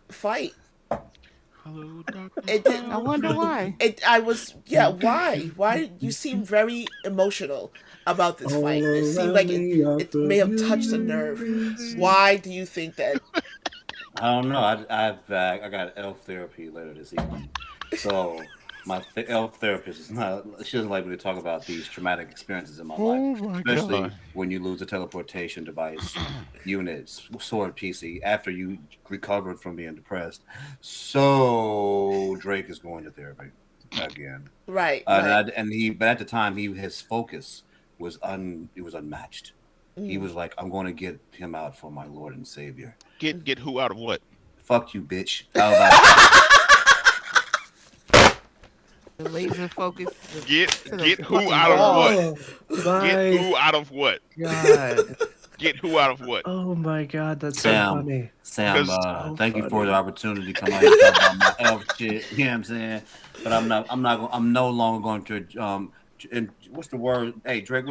fight. Hello, doctor. It didn't. I wonder why. Why? Why you seem very emotional about this fight? It seemed like it may have touched a nerve. Why do you think that? I don't know. I got elf therapy later this evening, so my elf therapist is not. She doesn't like me to talk about these traumatic experiences in my life, my especially God. when you lose a teleportation device, units, sword PC after you recovered from being depressed. So Drake is going to therapy again, Right. but at the time his focus was unmatched. He was like, I'm going to get him out for my Lord and Savior. Get who out of what? Fuck you, bitch. How about The laser focus. Get the who fucking out of Oh, what? my Get who out of what? God. Get who out of what? Oh my God, that's so Sam? funny. Sam, So thank you for funny. the opportunity to come out here and talk about my elf shit. You know what I'm saying? But I'm no longer going to and what's the word? Hey, Drake,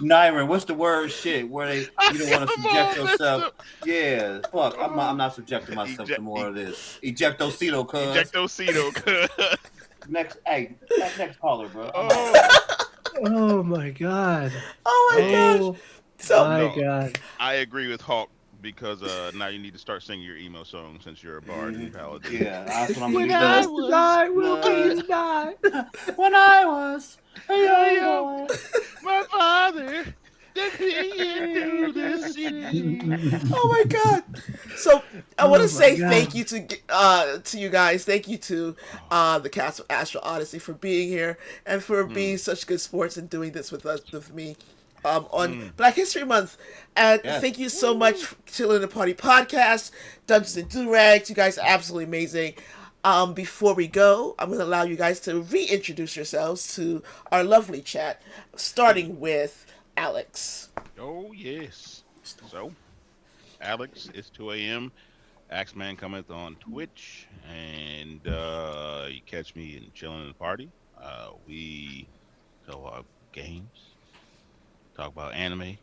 Nyron, what's the word? Shit, where you don't want to subject yourself. Yeah, fuck. I'm not subjecting myself to more of this. Ejectocito, cuz. Ejectocito. Next caller, bro. Oh my God. Oh my gosh. Oh So my No. God. I agree with Hawk because now you need to start singing your emo song since you're a bard and paladin. Yeah, that's what I'm When gonna I do. was I will be denied. When I was a young boy. my father took me into the city. oh my god. So I want Oh to my say God. thank you to you guys. Thank you to the cast of Astral Odyssey for being here and for being such good sports and doing this with me. On Black History Month. And Yes. thank you so much for Chillin' the Party Podcast, Dungeons and Durags. You guys are absolutely amazing. Before we go, I'm going to allow you guys to reintroduce yourselves to our lovely chat, starting with Alex. Oh yes. So, Alex, it's 2 a.m. Axeman cometh on Twitch, and you catch me in Chillin' in the Party. We talk about games, talk about anime,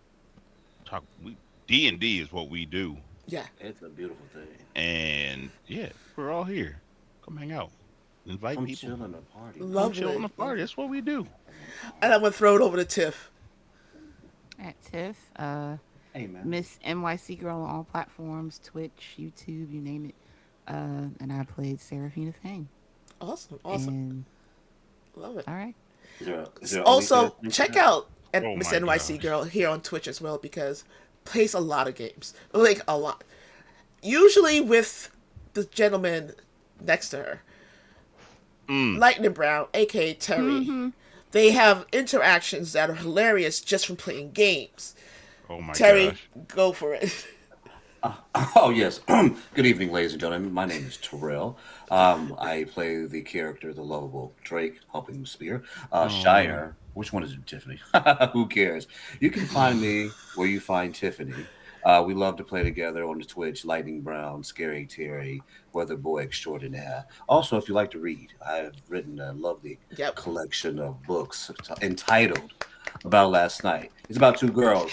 D&D is what we do, Yeah. It's a beautiful thing. and yeah, we're all here. Come hang out. Invite Come people. chill in the party. Come chill Lovely. on the party. That's what we do. And I'm gonna throw it over to Tiff. At Tiff, Hey, man. Miss NYC Girl on all platforms, Twitch, YouTube, you name it. And I played Seraphina Fang. Awesome. And Love it. all right. Is there Also, OnlyFans? check out Oh Miss my NYC gosh. Girl here on Twitch as well because plays a lot of games. Like a lot. Usually with the gentleman next to her. Lightning Brown, aka Terry. They have interactions that are hilarious just from playing games. Oh my Terry, gosh. go for it. Oh, yes. Good evening, ladies and gentlemen. My name is Terrell. I play the character, the lovable Drake, helping Spear. Shire. Which one is it, Tiffany? Who cares? You can find me where you find Tiffany. We love to play together on the Twitch, Lightning Brown, Scary Terry, Weather Boy Extraordinaire. Also, if you like to read, I've written a lovely Yep. collection of books entitled About Last Night. It's about two girls.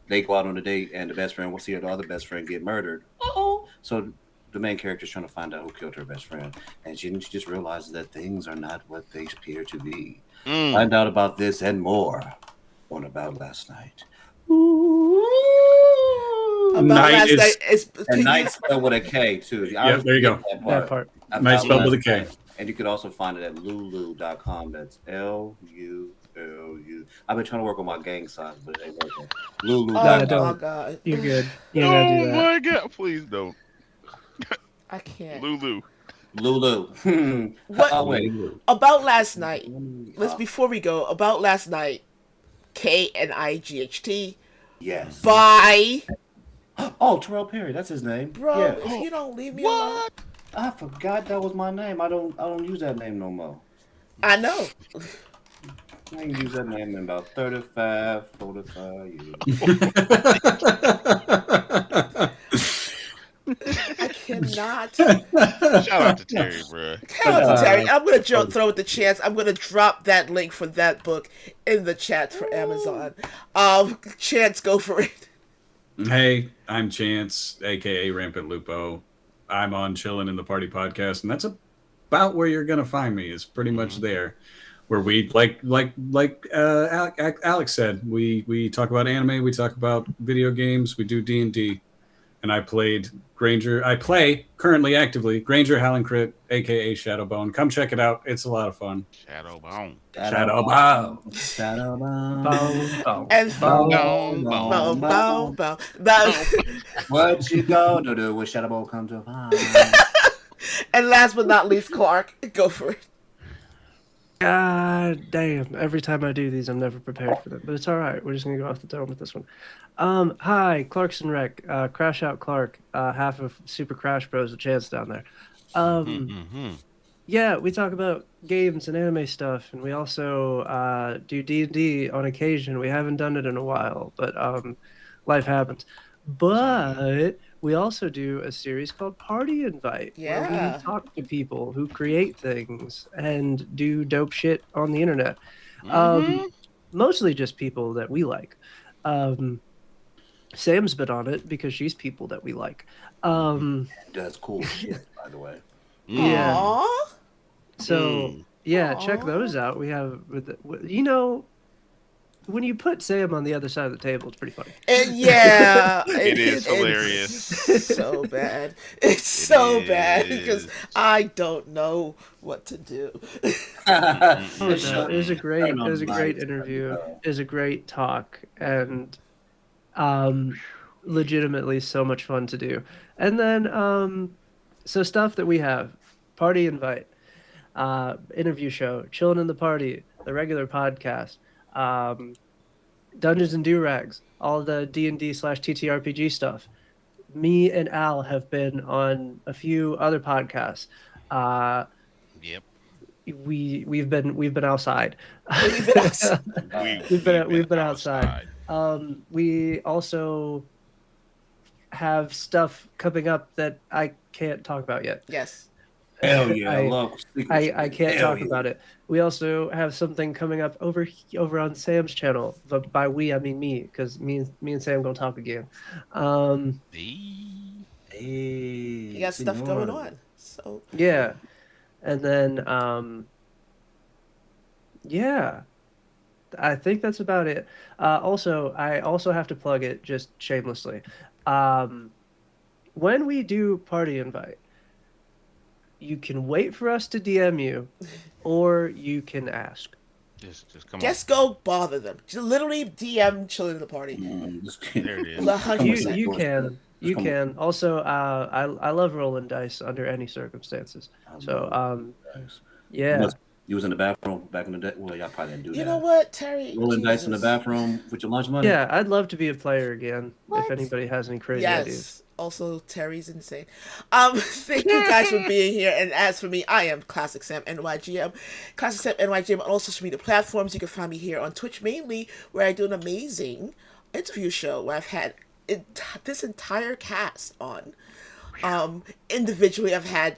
They go out on a date, and the best friend will see her other best friend get murdered. Uh-oh. So the main character is trying to find out who killed her best friend, and she just realizes that things are not what they appear to be. Find out about this and more on About Last Night. About Night last is- night is And night spelled with a K too. Yeah, there you go. That part. Night spelled with a K. And you can also find it at lulu.com. That's Lulu. I've been trying to work on my gang signs, but it ain't working. Oh Lulu.com. my don't. god. You're good. You don't gotta do Oh that. my god! Please don't. I can't. Lulu. Lulu. What- Oh, wait. About last night. Let's Uh, before we go, about last night, KNIGHT Yes. by Oh, Terrell Perry. That's his name. bro. Yeah. If you don't leave me alone, What? I forgot that was my name. I don't use that name no more. I know. I ain't used that name in about 35, 45 years. I cannot. Shout out to Terry, bro. Shout out to Terry. I'm gonna throw it the chance. I'm gonna drop that link for that book in the chat for Amazon. Chance, go for it. Hey, I'm Chance, aka Rampant Lupo. I'm on Chillin in the Party podcast, and that's about where you're gonna find me. Is pretty much there, where we like Alex said, we talk about anime, we talk about video games, we do D&D, and I played Granger. I play currently actively Granger Hallencrit, aka Shadowbone. Come check it out; it's a lot of fun. Shadowbone. Shadowbone. Shadowbone. And Boom, bow, boom. bow, bow, bow. What you gonna do when Shadowbone come to find? And last but not least, Clark, go for it. God damn. Every time I do these, I'm never prepared for them. But it's all right. We're just going to go off the dome with this one. Hi, Clarkson Rec. Crash Out Clark. Half of Super Crash Bros. A chance down there. Yeah, we talk about games and anime stuff. And we also do D&D on occasion. We haven't done it in a while. But life happens. But we also do a series called Party Invite, where Yeah. we talk to people who create things and do dope shit on the internet. Mostly just people that we like. Sam's been on it because she's people that we like. That's cool shit, by the way. Yeah. Aww. So yeah, check Aw. those out. We have, you know, when you put Sam on the other side of the table, it's pretty funny. And yeah, It is hilarious. It's so bad. It's so bad because I don't know what to do. It was a great interview. It was a great talk, and legitimately so much fun to do. And then so stuff that we have: Party Invite, interview show, Chillin' in the Party, the regular podcast, Dungeons and Durags, all the D&D/TTRPG stuff. Me and Al have been on a few other podcasts. Yep. We've been outside. We've We've been outside. We also have stuff coming up that I can't talk about yet. Yes. Hell yeah, I love I can't Hell talk yeah. about it. We also have something coming up over on Sam's channel. But by we, I mean me, because me and Sam gonna talk again. Hey, You got stuff going on. So Yeah. And then, yeah, I think that's about it. Also, I also have to plug it just shamelessly. Um, when we do party invite, you can wait for us to DM you, or you can ask. Just come on. Just go bother them. Just literally DM Chillin' the Party. Just There it is. A hundred You percent. you can you Come on. can also I love rolling dice under any circumstances. So Nice. yeah. You was in the bathroom back in the day. Well, y'all probably didn't do You that. know what, Terry? Rolling dice in the Jesus. bathroom with your lunch money. Yeah, I'd love to be a player again What? if anybody has any crazy Yes. ideas. Also, Terry's insane. Thank you guys for being here. And as for me, I am Classic Sam NYGM. Classic Sam NYGM on all social media platforms. You can find me here on Twitch mainly, where I do an amazing interview show where I've had this entire cast on. Individually, I've had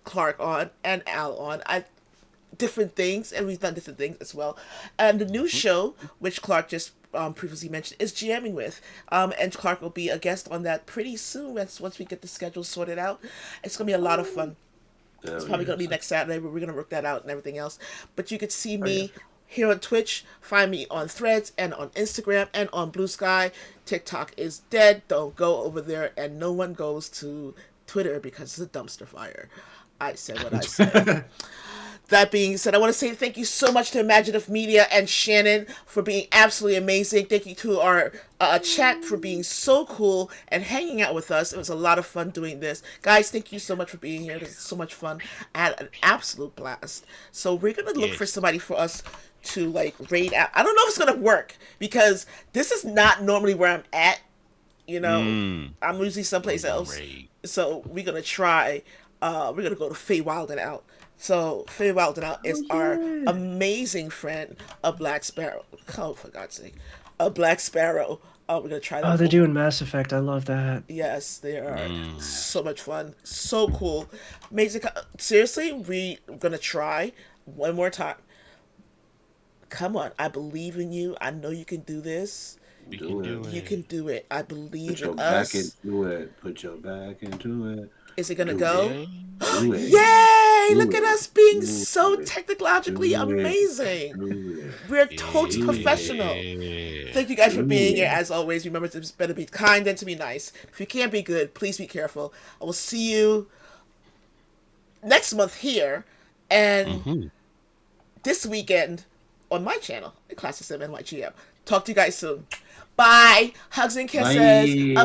Clark on and Al on. Different things, and we've done different things as well. And the new show, which Clark just previously mentioned, is GMing with. And Clark will be a guest on that pretty soon once we get the schedule sorted out. It's going to be a lot of fun. It's probably going to be next Saturday, but we're going to work that out and everything else. But you could see me here on Twitch, find me on Threads and on Instagram and on Blue Sky. TikTok is dead. Don't go over there, and no one goes to Twitter because it's a dumpster fire. I said what I said. That being said, I want to say thank you so much to Imaginif Media and Shannon for being absolutely amazing. Thank you to our chat for being so cool and hanging out with us. It was a lot of fun doing this. Guys, thank you so much for being here. This is so much fun. I had an absolute blast. So we're going to look for somebody for us to raid out. I don't know if it's going to work because this is not normally where I'm at. You know, I'm usually someplace else. So we're going to try. We're going to go to Feywild and Out. So Faye Wilden Out is our amazing friend, a Black Sparrow. Oh, for God's sake, a Black Sparrow. We're gonna try that. Oh, they're doing Mass Effect. I love that. Yes, they are so much fun, so cool, amazing. Seriously, we're gonna try one more time. Come on, I believe in you. I know you can do this. You can do it. I believe in us. Put your back into it. Put your back into it. Is it gonna go? Do it. Yay! Look at us being so technologically amazing. We're totes professional. Thank you guys for being here. As always, remember to better be kind than to be nice. If you can't be good, please be careful. I will see you next month here and this weekend on my channel, Classic 7 NYGM. Talk to you guys soon. Bye. Hugs and kisses. Bye.